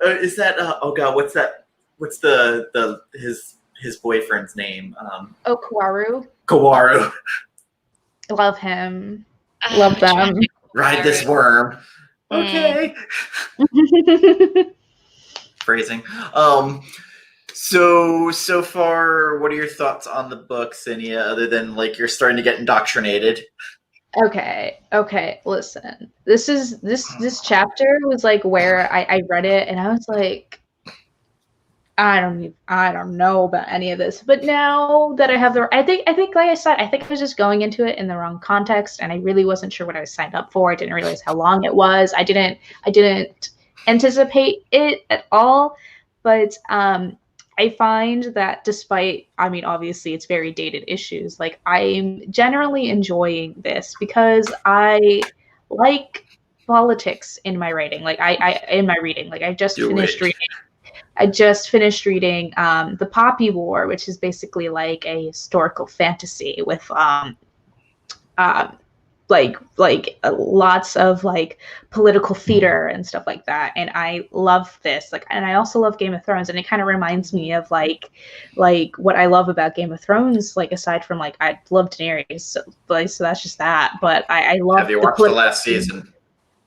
Is that, oh God, what's that? What's his boyfriend's name? Kawaru. Kawaru. Love him. Love them. Ride this worm. Okay. Phrasing. So far, what are your thoughts on the book, Cidnya, other than like you're starting to get indoctrinated? Okay. Listen, this chapter was like where I read it and I was like, I don't know about any of this. But now that I have I think like I said, I think I was just going into it in the wrong context and I really wasn't sure what I signed up for. I didn't realize how long it was. I didn't anticipate it at all. But I find that despite, I mean, obviously it's very dated issues, like I'm generally enjoying this because I like politics in my writing. Like in my reading, like I just finished reading The Poppy War, which is basically like a historical fantasy with like lots of like political theater and stuff like that, and I love this. Like, and I also love Game of Thrones, and it kind of reminds me of like what I love about Game of Thrones. Like, aside from like I love Daenerys, so that's just that. But I love. Have you watched the last season?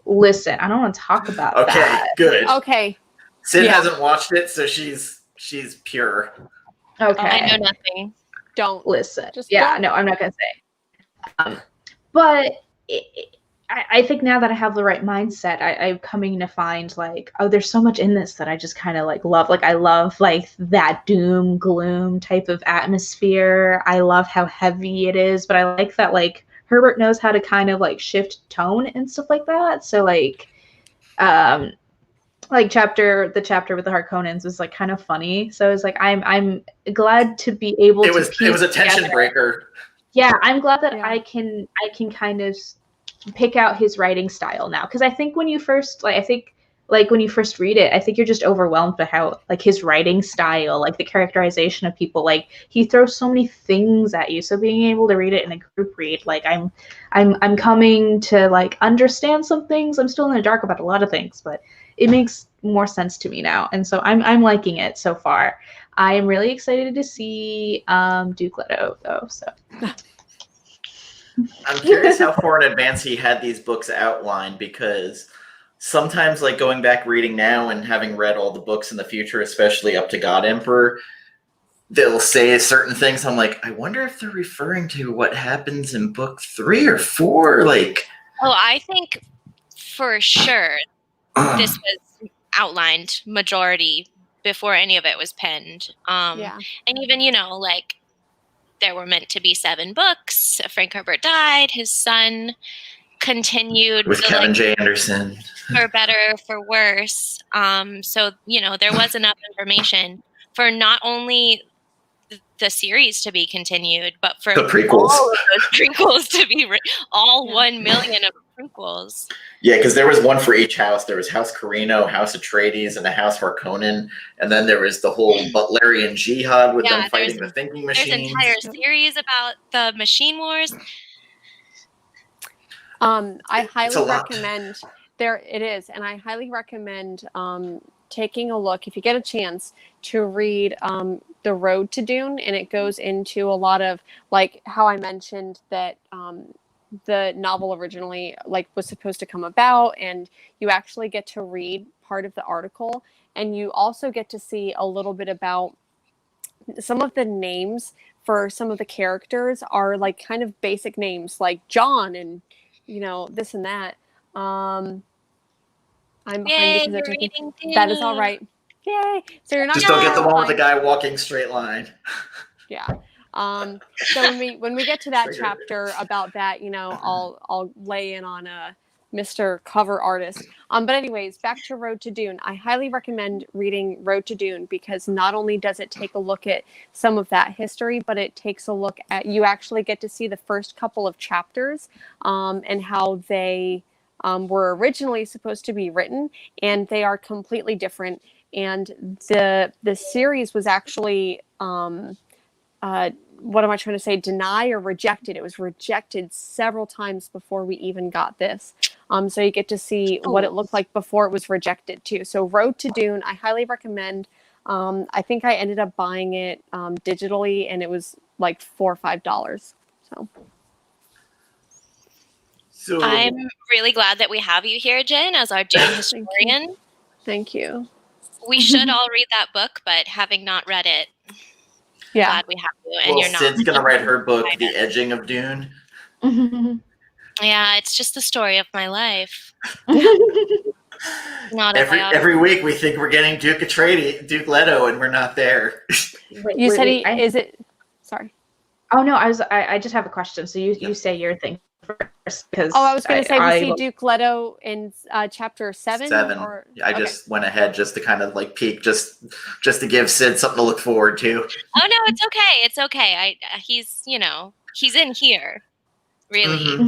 Listen, I don't want to talk about that. Okay, good. Okay. Sid hasn't watched it, so she's pure. Okay. I know nothing. Don't listen. Just yeah, don't. no, I'm not gonna say. But I think now that I have the right mindset, I'm coming to find like, oh, there's so much in this that I just kind of like love. Like, I love like that doom gloom type of atmosphere. I love how heavy it is, but I like that like Herbert knows how to kind of like shift tone and stuff like that. So like the chapter with the Harkonnens was like kind of funny. So it's like I'm glad to be able to. It was a tension breaker. Yeah, I'm glad that I can kind of pick out his writing style now, because I think when you first read it, I think you're just overwhelmed by how like his writing style, like the characterization of people, like he throws so many things at you. So being able to read it in a group read, like I'm coming to like understand some things. I'm still in the dark about a lot of things, but it makes more sense to me now, and so I'm liking it so far. I am really excited to see Duke Leto though. So I'm curious how far in advance he had these books outlined, because sometimes like going back reading now and having read all the books in the future, especially up to God Emperor, they'll say certain things. I'm like, I wonder if they're referring to what happens in book 3 or 4. Like, oh, I think for sure this was outlined majority before any of it was penned. And even, like there were meant to be 7 books. Frank Herbert died. His son continued with Kevin J. Anderson. For better, for worse. So, there was enough information for not only the series to be continued, but for the prequels. All of those prequels to be all 1 million of prequels. Yeah, because there was one for each house. There was House Carino, House Atreides, and the House Harkonnen. And then there was the whole Butlerian Jihad with them fighting the thinking machines. There's an entire series about the Machine Wars. I highly recommend and I highly recommend taking a look, if you get a chance, to read The Road to Dune, and it goes into a lot of like how I mentioned that the novel originally like was supposed to come about, and you actually get to read part of the article, and you also get to see a little bit about some of the names for some of the characters are like kind of basic names like John and this and that. I'm behind because that is all right. Yay! So you're not just don't get the one with the guy walking straight line. Yeah. So when we get to that chapter about that, I'll lay in on Mr. Cover Artist. But anyways, back to Road to Dune. I highly recommend reading Road to Dune, because not only does it take a look at some of that history, but it takes a look at, you actually get to see the first couple of chapters and how they were originally supposed to be written, and they are completely different. And the series was actually what am I trying to say? Deny or rejected. It was rejected several times before we even got this. So you get to see what it looked like before it was rejected too. So Road to Dune, I highly recommend. I think I ended up buying it digitally, and it was like $4 or $5. So I'm really glad that we have you here, Jen, as our Dune historian. Thank you. We should all read that book, but having not read it, glad we have you. And you're not. Sid's gonna write her book, The Edging of Dune. Yeah, it's just the story of my life. Not every week we think we're getting Duke Leto, and we're not there. You said is it? Sorry. Oh no, I just have a question. So you say your thing first, because I was going to say we see Duke Leto in chapter 7. I just went ahead just to kind of like peek, just to give Sid something to look forward to. Oh no, it's okay. It's okay. He's he's in here, really. Mm-hmm.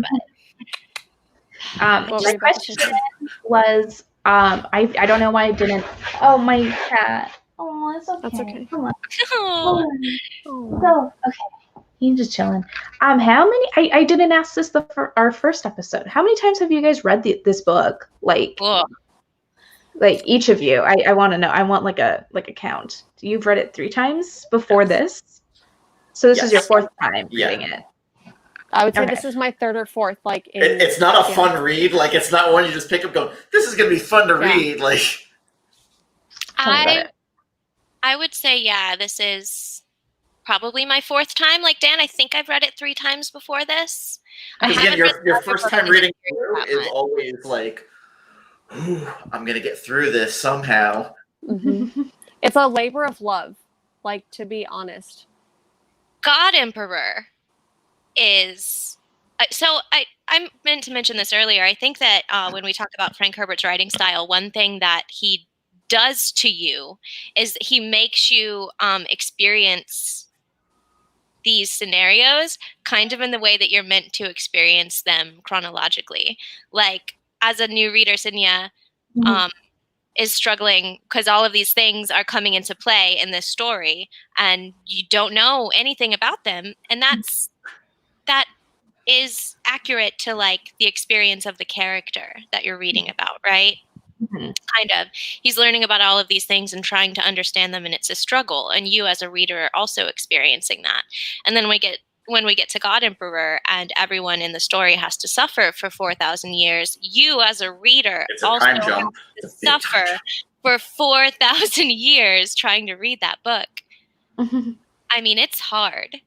But my question was I don't know why I didn't. Oh, my cat. Oh, it's okay. That's okay. Come on. Oh. So okay. He's just chilling. How many? I didn't ask this for our first episode. How many times have you guys read this book? Like each of you. I want to know. I want like a count. You've read it 3 times before this, so this is your 4th time reading it. I would say this is my 3rd or 4th. Like it's not a fun read. Like it's not one you just pick up, going, "This is gonna be fun to read." Like I would say this is probably my 4th time. Like Dan, I think I've read it 3 times before this. Again, your first time reading is always like, "Ooh, I'm gonna get through this somehow." Mm-hmm. It's a labor of love, like, to be honest. God Emperor is so I meant to mention this earlier. I think that when we talk about Frank Herbert's writing style, one thing that he does to you is he makes you experience these scenarios kind of in the way that you're meant to experience them chronologically. Like, as a new reader, Cidnya is struggling because all of these things are coming into play in this story and you don't know anything about them. And that is accurate to like the experience of the character that you're reading about, right? Mm-hmm. Kind of. He's learning about all of these things and trying to understand them, and it's a struggle. And you as a reader are also experiencing that. And then when we get to God Emperor and everyone in the story has to suffer for 4,000 years, you as a reader also have to suffer for 4,000 years trying to read that book. Mm-hmm. I mean, it's hard.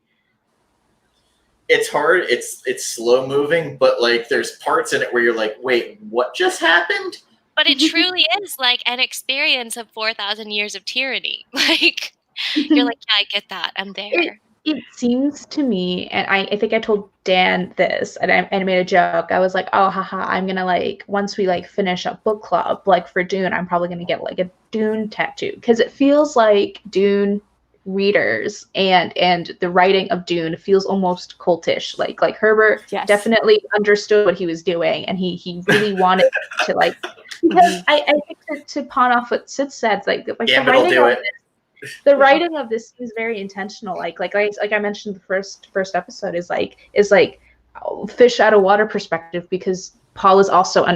It's hard. It's slow moving, but like there's parts in it where you're like, wait, what just happened? But it truly is like an experience of 4,000 years of tyranny. Like, you're like, yeah, I get that. I'm there. It seems to me, and I think I told Dan this, and I made a joke. I was like, oh, haha, I'm going to like, once we like finish up book club, like for Dune, I'm probably going to get like a Dune tattoo. Because it feels like Dune readers and the writing of Dune feels almost cultish. Like Herbert definitely understood what he was doing, and he really wanted to like, because I think to pawn off what Syd said, like the writing of this is very intentional. Like I mentioned, the first episode is like fish out of water perspective, because Paul is also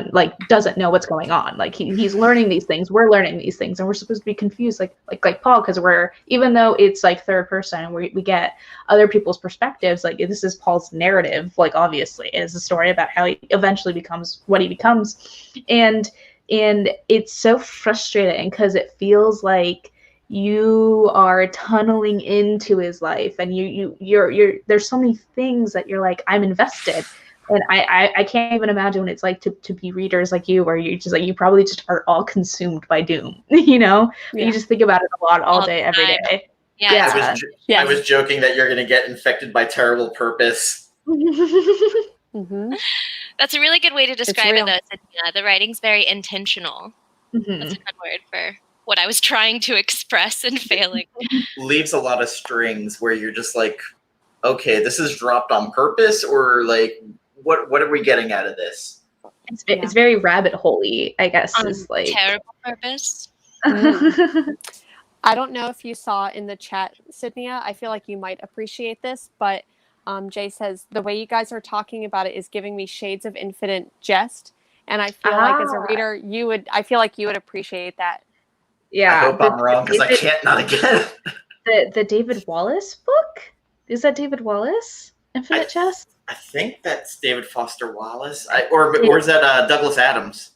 doesn't know what's going on. Like he's learning these things, we're learning these things, and we're supposed to be confused like Paul, because we're, even though it's like third person and we get other people's perspectives, like this is Paul's narrative, like obviously it is a story about how he eventually becomes what he becomes, and it's so frustrating because it feels like you are tunneling into his life, and you're there's so many things that you're like, I'm invested. And I can't even imagine what it's like to be readers like you, where you just like, you probably just are all consumed by Doom, you know? Yeah. You just think about it a lot all day, every day. Yeah. I was joking that you're going to get infected by terrible purpose. Mm-hmm. That's a really good way to describe it, though. Yeah, the writing's very intentional. Mm-hmm. That's a good word for what I was trying to express and failing. Leaves a lot of strings where you're just like, okay, this is dropped on purpose, or like, what are we getting out of this? It's very rabbit hole-y, I guess. Is like terrible purpose. I don't know if you saw in the chat, Cidnya. I feel like you might appreciate this, but Jay says the way you guys are talking about it is giving me shades of Infinite Jest, and I feel like as a reader, I feel like you would appreciate that. Yeah, I hope I'm wrong, because I can't not again. The David Wallace book? Is that David Wallace? Infinite Jest? I think that's David Foster Wallace. Or is that Douglas Adams?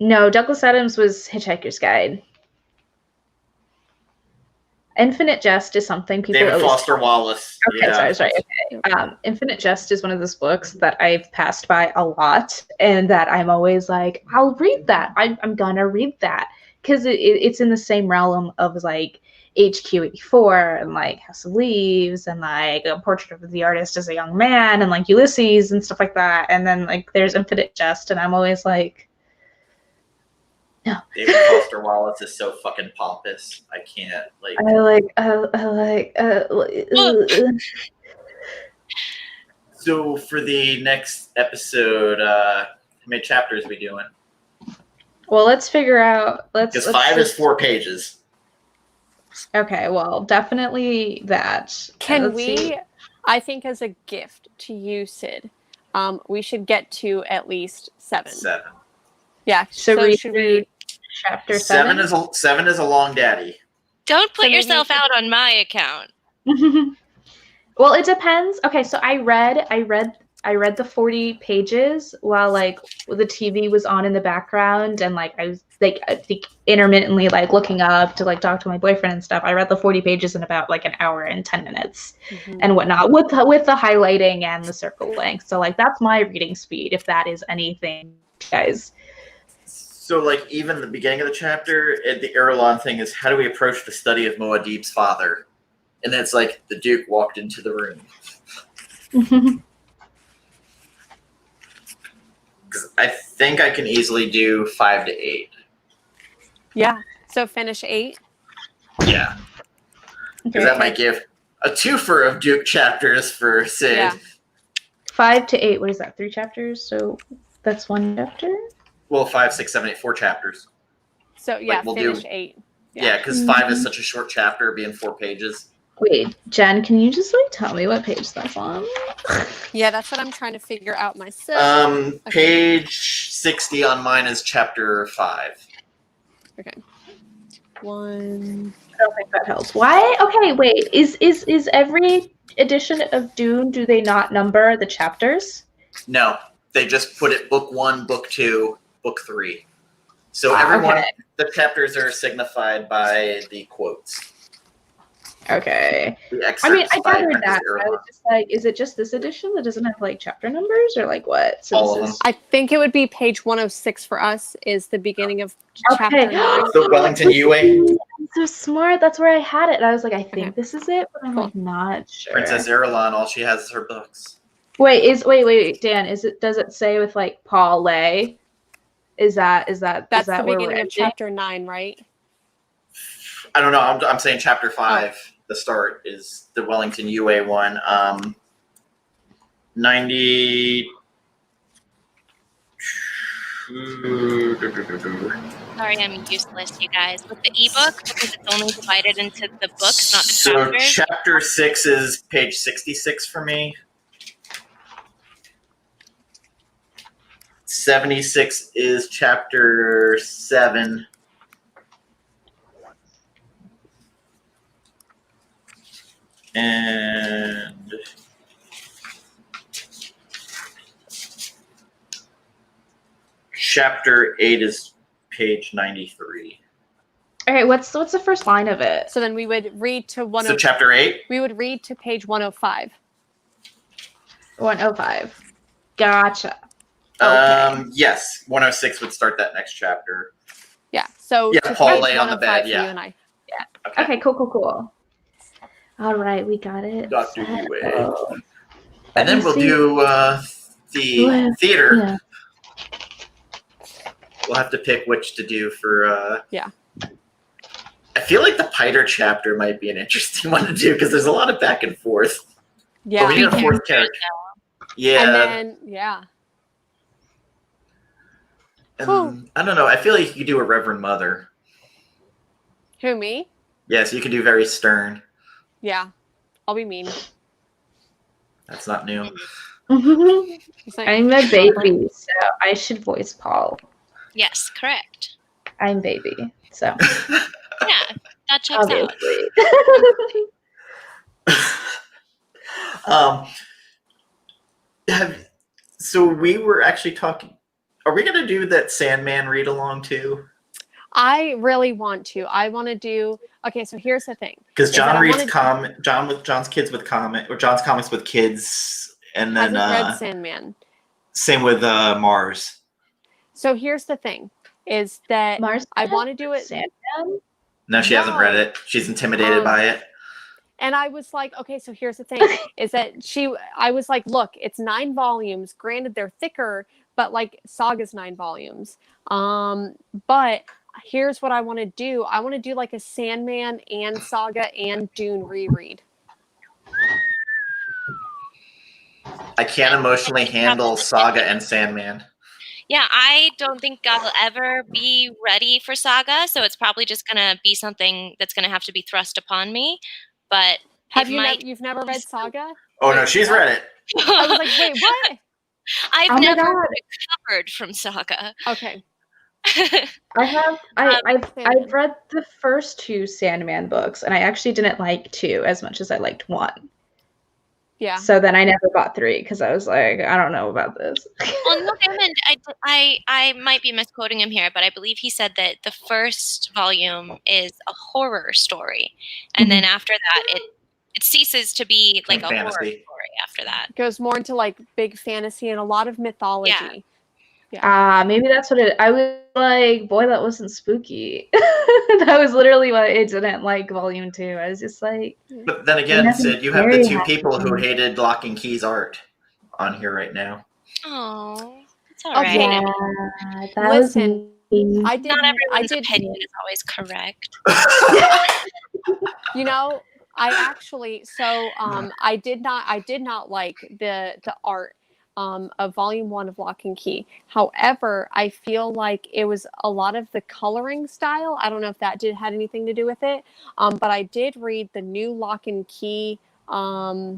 No, Douglas Adams was Hitchhiker's Guide. Infinite Jest is something people David Foster Wallace. Okay, yeah. sorry. Okay. Infinite Jest is one of those books that I've passed by a lot, and that I'm always like, I'll read that. I'm gonna read that. Because it's in the same realm of like HQ84 and like House of Leaves and like A Portrait of the Artist as a Young Man and like Ulysses and stuff like that. And then like there's Infinite Jest, and I'm always like, no. David Foster Wallace is so fucking pompous. I can't like. So for the next episode, how many chapters are we doing? Well, let's figure out. Because 5 is 4 pages. Okay, well, definitely that. Can Let's we? see. I think as a gift to you, Syd, we should get to at least 7. 7. Yeah. So So should we? chapter 7? 7 is a long daddy. Don't put So maybe- yourself out on my account. Well, it depends. Okay, so I read the 40 pages while like the TV was on in the background, and like I was like I think intermittently like looking up to like talk to my boyfriend and stuff. I read the 40 pages in about like an hour and 10 minutes and whatnot with the highlighting and the circling. So like that's my reading speed, if that is anything, guys. So, like, even the beginning of the chapter, the Erlon thing is, how do we approach the study of Muad'Dib's father? And then it's like, the Duke walked into the room. Because I think I can easily do 5 to 8. Yeah. So finish 8. Yeah. Because that might give a twofer of Duke chapters for Syd. Yeah. 5 to 8. What is that? 3 chapters? So that's 1 chapter. Well, 5, 6, 7, 8, 4 chapters. So yeah, we'll finish do- 8. Yeah, because 5 is such a short chapter, being 4 pages. Wait, Jen, can you just like tell me what page that's on? Yeah, that's what I'm trying to figure out myself. Page 60 on mine is chapter 5. Okay. 1. I don't think that helps. Why? Okay, wait. Is every edition of Dune, do they not number the chapters? No, they just put it book 1, book 2, book 3. So everyone, Okay. the chapters are signified by the quotes. Okay. The I excerpts mean, I by gathered Princess that. I Erlon. was just like, is it just this edition that doesn't have like chapter numbers, or like what? So All this of is I think it would be page 106 for us is the beginning of chapter okay. 9. So Wellington Yue, I'm so smart. That's where I had it. And I was like, I think Okay. this is it, but I'm Cool. like not sure. Princess Erlon, all she has is her books. Wait, Dan, does it say with like Paul Lay? Is that That's that the where we're beginning of ending? chapter 9, right? I don't know. I'm saying chapter 5. The start is the Wellington Yue one. 90. Sorry, I'm useless, you guys. With the ebook, because it's only divided into the books, not the So chapters. chapter 6 is page 66 for me. 76 is chapter 7. And chapter 8 is page 93. Okay, what's the first line of it? So then we would read to So chapter 8? we would read to page 105. 105. Gotcha. Okay. Yes, 106 would start that next chapter. Yeah. So Yeah, to Paul page lay on the 105 bed, for yeah. you and I. Okay, cool. All right, we got it. Dr. Yue. settled. And then me we'll see. do the theater. Yeah. We'll have to pick which to do for. Yeah. I feel like the Piter chapter might be an interesting one to do because there's a lot of back and forth. Yeah. But we need a fourth character. Yeah. And then yeah. And I don't know. I feel like you could do a Reverend Mother. Who, me? Yes, you could do very stern. Yeah. I'll be mean. That's not new. It's like- I'm a baby, so I should voice Paul. Yes, correct. I'm baby, so Yeah, that checks out. Obviously. So we were actually talking. Are we going to do that Sandman read along too? I really want to. I want to do. Okay, so here's the thing. Because Is that John I reads wanna- John's kids with comic, or John's comics with kids, and then Hasn't read Sandman. same with Mars. So here's the thing: is that Mars. I want to do it. Sandman? No, she hasn't No. read it. She's intimidated by it. And I was like, okay, so here's the thing: is that I was like, look, it's 9 volumes. Granted, they're thicker, but like Saga's 9 volumes. But here's what I want to do: I want to do like a Sandman and Saga and Dune reread. I can't emotionally handle Saga and Sandman. Yeah, I don't think I'll ever be ready for Saga, so it's probably just gonna be something that's gonna have to be thrust upon me. But You've never read Saga? Oh Wait, no, she's what? read it. I was like, wait, what? I've Oh my never God. recovered from Saga. Okay. I've read the first 2 Sandman books, and I actually didn't like 2 as much as I liked 1. Yeah. So then I never bought 3 because I was like, I don't know about this. Well, Neil Gaiman, I might be misquoting him here, but I believe he said that the first volume is a horror story, and then after that, it ceases to be like a horror story after that. It goes more into like big fantasy and a lot of mythology. Yeah. Maybe that's what I was like, boy, that wasn't spooky. That was literally why I didn't like volume 2. I was just like, but then again, Sid, you have the 2 people who hated Lock and Key's art on here right now. Oh, that's all right. Yeah, Listen, not everyone's opinion is always correct. You know, I actually I did not like the art of volume 1 of Lock and Key. However, I feel like it was a lot of the coloring style. I don't know if that had anything to do with it. But I did read the new Lock and Key spin-off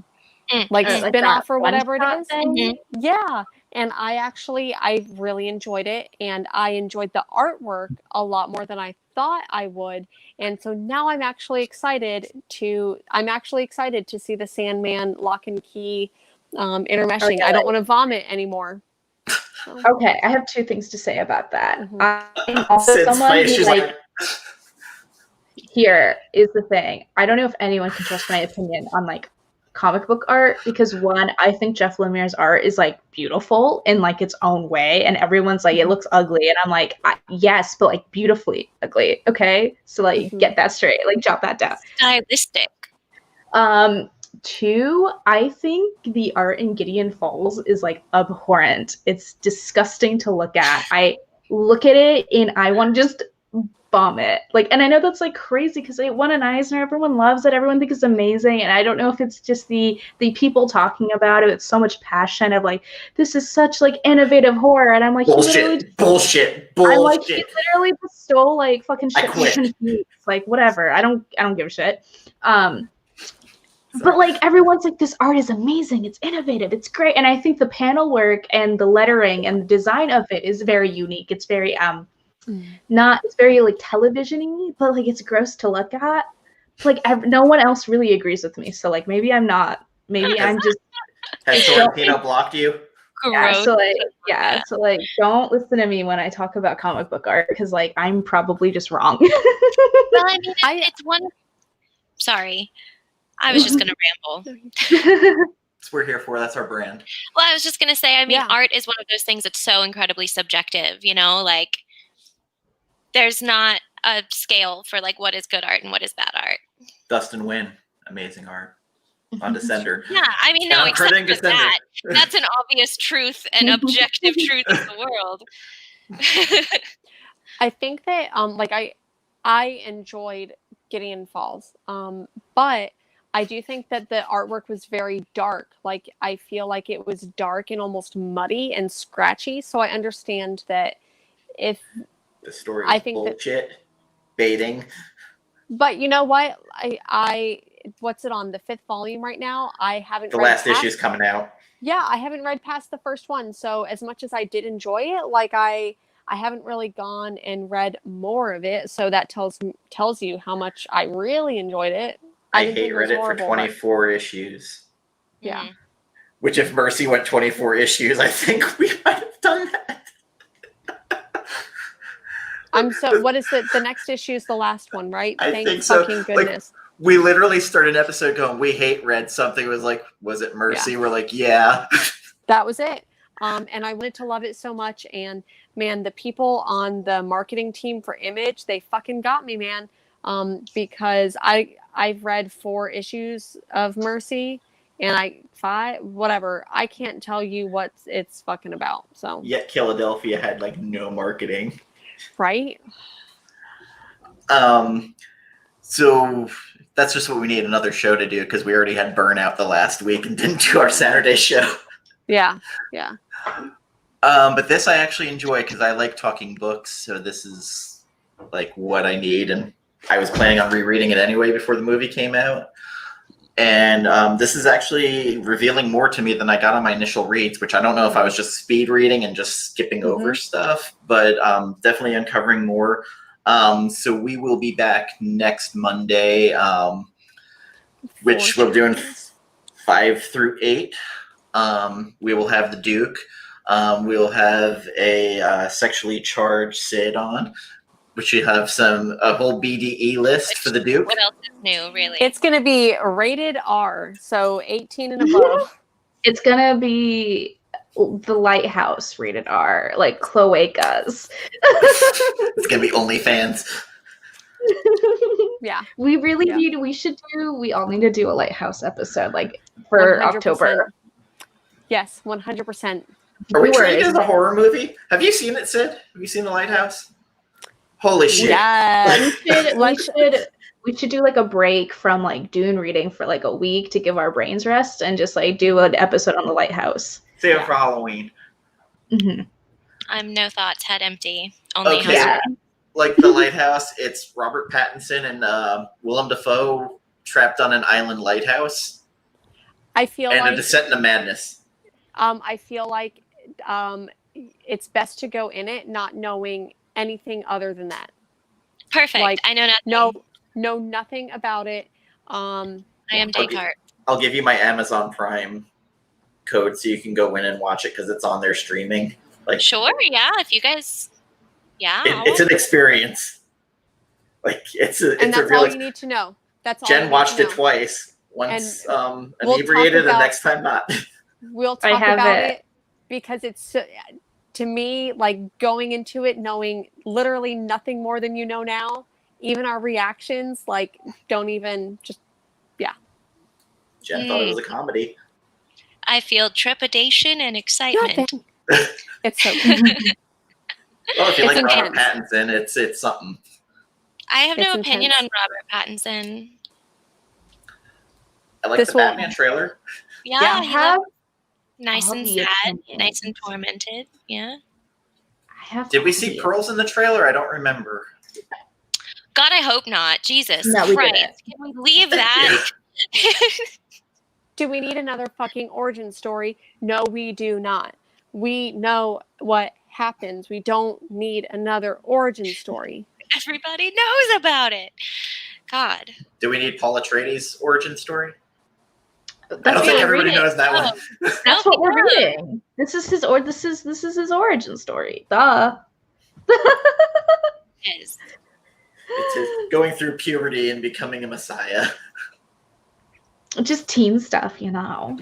or whatever it is. Mm-hmm. Yeah. And I really enjoyed it, and I enjoyed the artwork a lot more than I thought I would. And so now I'm actually excited to see the Sandman Lock and Key intermeshing. Okay. I don't want to vomit anymore. So. Okay, I have 2 things to say about that. I'm also someone who's like, here is the thing. I don't know if anyone can trust my opinion on like comic book art, because 1, I think Jeff Lemire's art is like beautiful in like its own way, and everyone's like, it looks ugly, and I'm like, yes, but like beautifully ugly. Okay, so like get that straight, like jot that down. Stylistic. 2, I think the art in Gideon Falls is like abhorrent. It's disgusting to look at. I look at it and I want to just vomit. Like, and I know that's like crazy because it won an Eisner. Everyone loves it. Everyone thinks it's amazing. And I don't know if it's just the people talking about it with so much passion of like, this is such like innovative horror. And I'm like, bullshit. I'm like, he literally just stole like fucking shit from like whatever. I don't give a shit. But like everyone's like, this art is amazing, it's innovative, it's great. And I think the panel work and the lettering and the design of it is very unique. It's very it's very like television-y, but like it's gross to look at. Like no one else really agrees with me. So like maybe I'm just Has Sorrentino blocked you? Yeah, so like don't listen to me when I talk about comic book art, because like I'm probably just wrong. Well, I mean, it's one. Sorry, I was just gonna ramble. That's what we're here for. That's our brand. Well, I was just gonna say, I mean, art is one of those things that's so incredibly subjective. You know, like there's not a scale for like what is good art and what is bad art. Dustin Wynn, amazing art on Descender. Yeah, I mean, no, except for that. That's an obvious truth and objective truth of the world. I think that I enjoyed Gideon Falls, but I do think that the artwork was very dark. Like I feel like it was dark and almost muddy and scratchy. So I understand that if the story is bullshit, baiting. But you know what? I what's it on the 5th volume right now? I haven't. The last issue's coming out. Yeah, I haven't read past the first one. So as much as I did enjoy it, like I haven't really gone and read more of it. So that tells you how much I really enjoyed it. I hate read it for 24 issues. Yeah. Which if Mercy went 24 issues, I think we might have done that. What is the next issue is the last one, right? I think so. Fucking goodness. Like, we literally started an episode going, we hate read something. It was like, was it Mercy? Yeah. We're like, yeah. That was it. And I wanted to love it so much. And man, the people on the marketing team for Image, they fucking got me, man. Because I've read 4 issues of Mercy and 5, whatever. I can't tell you what it's fucking about. So yet Philadelphia had like no marketing. Right. So that's just what we need another show to do, because we already had Burnout the last week and didn't do our Saturday show. Yeah. But this I actually enjoy because I like talking books, so this is like what I need. And I was planning on rereading it anyway before the movie came out. And this is actually revealing more to me than I got on my initial reads, which I don't know if I was just speed reading and just skipping over stuff, but definitely uncovering more. So we will be back next Monday, which we're doing 5 through 8. We will have the Duke. We'll have a sexually charged Syd on, which we have a whole BDE list for the Duke. What else is new, really? It's going to be rated R, so 18 and above. It's going to be the Lighthouse rated R, like cloacas. It's going to be OnlyFans. Yeah. We really need, we all need to do a Lighthouse episode, like, for 100%. October. Yes, 100%. Are we treating it as a horror movie? Have you seen it, Syd? Have you seen The Lighthouse? Holy shit. Yeah. We should do like a break from like Dune reading for like a week to give our brains rest and just like do an episode on The Lighthouse. Save it for Halloween. Mm-hmm. I'm no thoughts, head empty. Only okay. Like The Lighthouse, it's Robert Pattinson and Willem Dafoe trapped on an island lighthouse. I feel like a descent into madness. I feel like it's best to go in it not knowing anything other than that. Perfect. Like, I know nothing. Know nothing about it. I am Descartes. I'll give you my Amazon Prime code so you can go in and watch it because it's on their streaming. Like, sure, yeah. If you guys, yeah, it's an experience. Like it's a all you need to know. That's all. Jen watched it twice. Once inebriated, and next time not. We'll talk about it because it's. To me, like going into it, knowing literally nothing more than you know now, even our reactions, like don't even just, yeah. Jen thought it was a comedy. I feel trepidation and excitement. It's so well, if you like Robert Pattinson, it's something. I have no opinion on Robert Pattinson. I like the Batman trailer. Yeah, nice and sad, nice and tormented. Yeah. Did we see pearls in the trailer? I don't remember. God, I hope not. Jesus no, Christ. Can we leave that? Do we need another fucking origin story? No, we do not. We know what happens. We don't need another origin story. Everybody knows about it. God. Do we need Paul Atreides' origin story? I don't think everybody knows that one. That's what we're reading. This is his his origin story. Duh. It's his going through puberty and becoming a messiah. Just teen stuff, you know.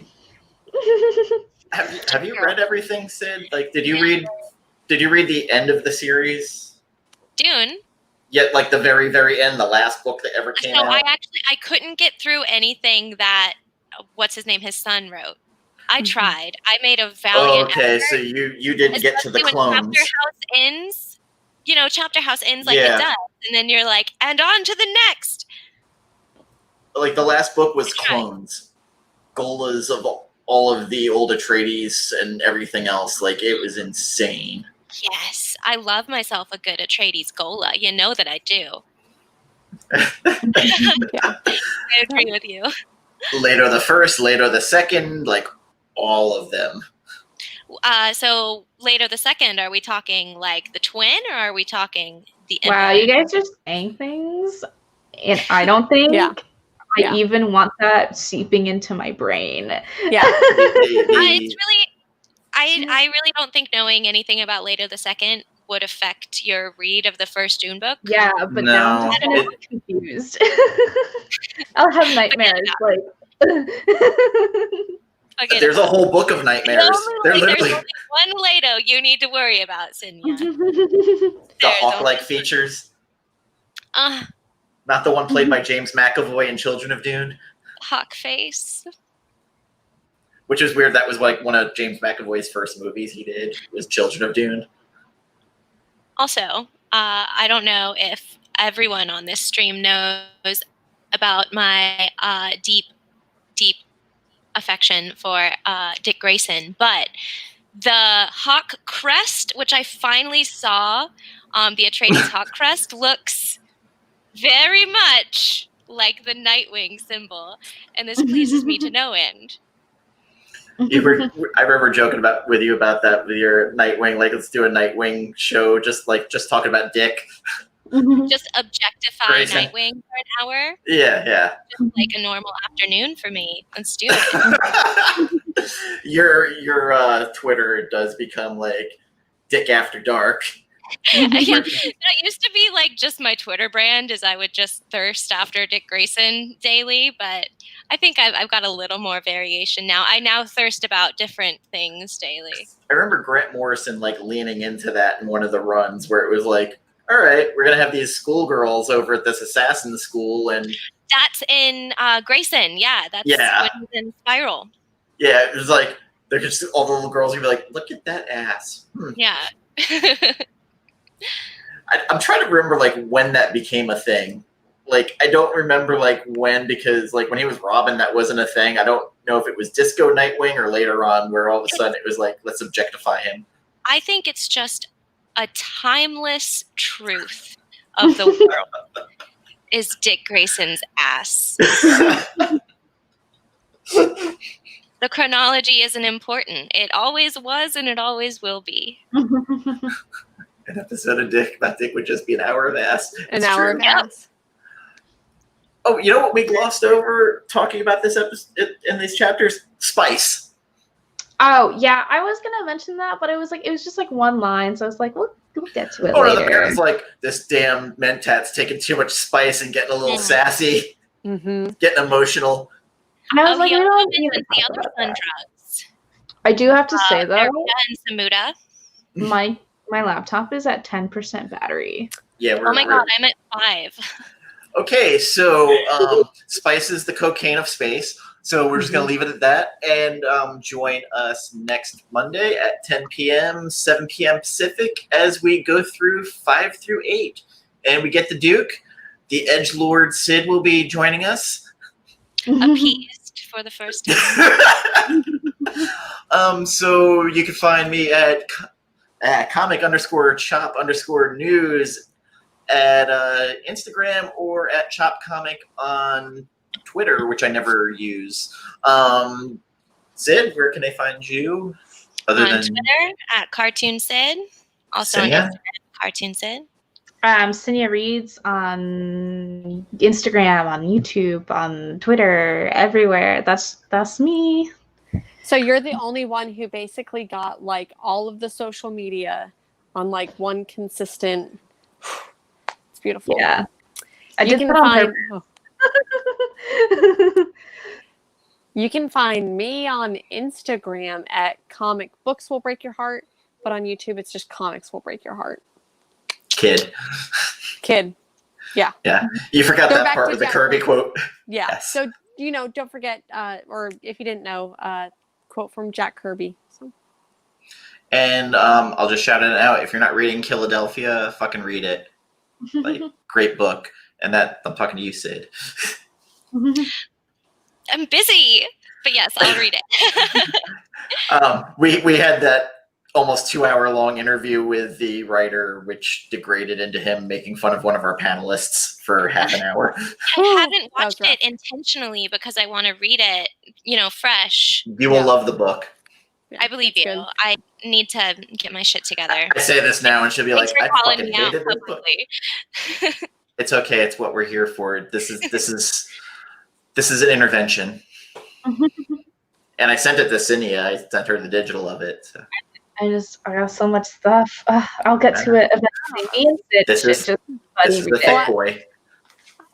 Have you read everything, Syd? Like, did you read the end of the series? Dune. Yeah, like the very, very end, the last book that ever came out. I couldn't get through anything that what's his name, his son wrote. I tried. I made a valiant effort. So you didn't get to the clones. When Chapter House ends like it does, and then you're like, and on to the next. Like the last book was clones, Golas of all of the old Atreides and everything else. Like it was insane. Yes, I love myself a good Atreides Gola. You know that I do. I agree with you. Later the first, later the second, like all of them. So later the second, are we talking like the twin or are we talking the Wow, you guys are saying things and I don't think I even want that seeping into my brain. Yeah. It's really I really don't think knowing anything about later the second would affect your read of the first Dune book. Yeah, but now I'm just confused. I'll have nightmares. There's a whole book of nightmares. There's only one Leto you need to worry about, Cidnya. The hawk-like features. Not the one played by James McAvoy in Children of Dune. Hawk face. Which is weird. That was like one of James McAvoy's first movies he did was Children of Dune. Also, I don't know if everyone on this stream knows about my deep affection for Dick Grayson, but The hawk crest, which I finally saw, the Atreides hawk crest, looks very much like the Nightwing symbol, and this pleases me to no end. I remember joking with you about that with your Nightwing. Like, let's do a Nightwing show, just talking about Dick. Just objectify Grayson. Nightwing for an hour. Yeah. Just like a normal afternoon for me. Let's do it. Your Twitter does become like Dick After Dark. Yeah, that used to be like just my Twitter brand, is I would just thirst after Dick Grayson daily, but I think I've got a little more variation now. I now thirst about different things daily. I remember Grant Morrison like leaning into that in one of the runs where it was like, all right, we're gonna have these schoolgirls over at this assassin school, and that's in Grayson. Yeah, that's what is in Spiral. Yeah, it was like they're just all the little girls. You'd be like, look at that ass. Yeah. I'm trying to remember like when that became a thing. Like, I don't remember like when, because like when he was Robin, that wasn't a thing. I don't know if it was Disco Nightwing or later on where all of a sudden it was like, let's objectify him. I think it's just a timeless truth of the world is Dick Grayson's ass. The chronology isn't important. It always was and it always will be. An episode of Dick about Dick would just be an hour of ass. An hour of ass. Oh, you know what we glossed over talking about this episode in these chapters? Spice. Oh yeah, I was gonna mention that, but it was just like one line, so I was like, we'll get to it later. Or the parents like, this damn Mentat's taking too much spice and getting a little sassy, getting emotional. And I was like, he we also don't need to mentions the talk other about fun that. drugs. I do have to say though, and Samuda. my laptop is at 10% battery. Yeah. Oh my god, I'm at 5. Okay, so spice is the cocaine of space. So we're just going to leave it at that, and join us next Monday at 10 p.m., 7 p.m. Pacific as we go through 5 through 8. And we get the Duke. The edgelord Syd will be joining us. Appeased for the first time. So you can find me at comic_chop_news at Instagram, or at Chop Comic on Twitter, which I never use. Syd, where can they find you? On Twitter at Cartoon Syd. Also on Instagram, Cartoon Syd. Cidnya Reads on Instagram, on YouTube, on Twitter, everywhere. That's me. So you're the only one who basically got like all of the social media on like one consistent. It's beautiful. Yeah, You can find me on Instagram at Comic Books Will Break Your Heart, but on YouTube it's just Comics Will Break Your Heart. Kid. Yeah. Yeah. You forgot that part with the Kirby quote. Yeah. Yes. So, don't forget, or if you didn't know, quote from Jack Kirby. So. And I'll just shout it out. If you're not reading Philadelphia, fucking read it. Like, great book. And that, I'm talking to you, Syd. I'm busy, but yes, I'll read it. We had that almost 2-hour-long interview with the writer, which degraded into him making fun of one of our panelists for half an hour. I haven't watched it intentionally because I want to read it, fresh. You will love the book. Yeah, I believe you. Good. I need to get my shit together. I say this now, and she'll be Thanks like, for "I calling fucking me out hated this book." It's okay. It's what we're here for. This is an intervention. And I sent it to Cidnya. I sent her the digital of it. So. I got so much stuff. I'll get to it eventually. Me and Syd. This is the thick boy.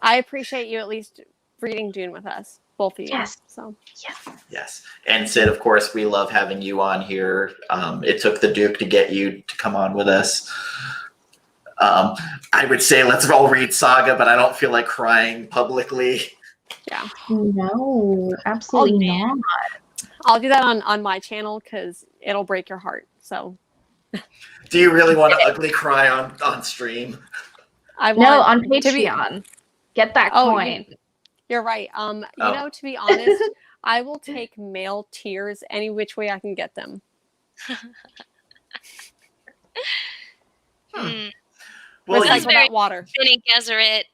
I appreciate you at least reading Dune with us, both of you. Yes. So. Yes. And Syd, of course, we love having you on here. It took the Duke to get you to come on with us. I would say let's all read Saga, but I don't feel like crying publicly. Yeah. No, absolutely not. I'll do that on my channel because it'll break your heart. So. Do you really want to ugly cry on stream? No, on Patreon. Get that coin. You're right. To be honest, I will take male tears any which way I can get them. Well, Recycle that water. Bene Gesserit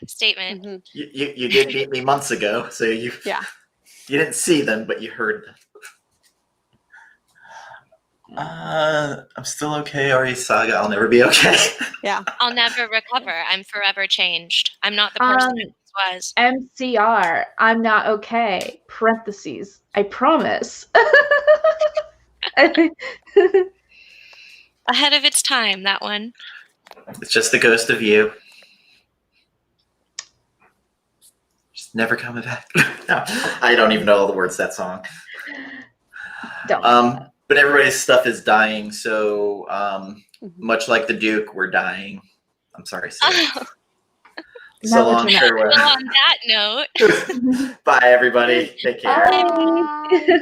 statement. Mm-hmm. you did meet me months ago, so you didn't see them, but you heard them. I'm still okay, Ari Saga. I'll never be okay. Yeah. I'll never recover. I'm forever changed. I'm not the person I was. MCR, I'm not okay. Parentheses. I promise. Ahead of its time, that one. It's just the ghost of you. Just never coming back. No, I don't even know all the words to that song. Don't. But everybody's stuff is dying, so much like the Duke, we're dying. I'm sorry, Sid. So long, farewell. Well, on that note. Bye, everybody. Take care. Bye.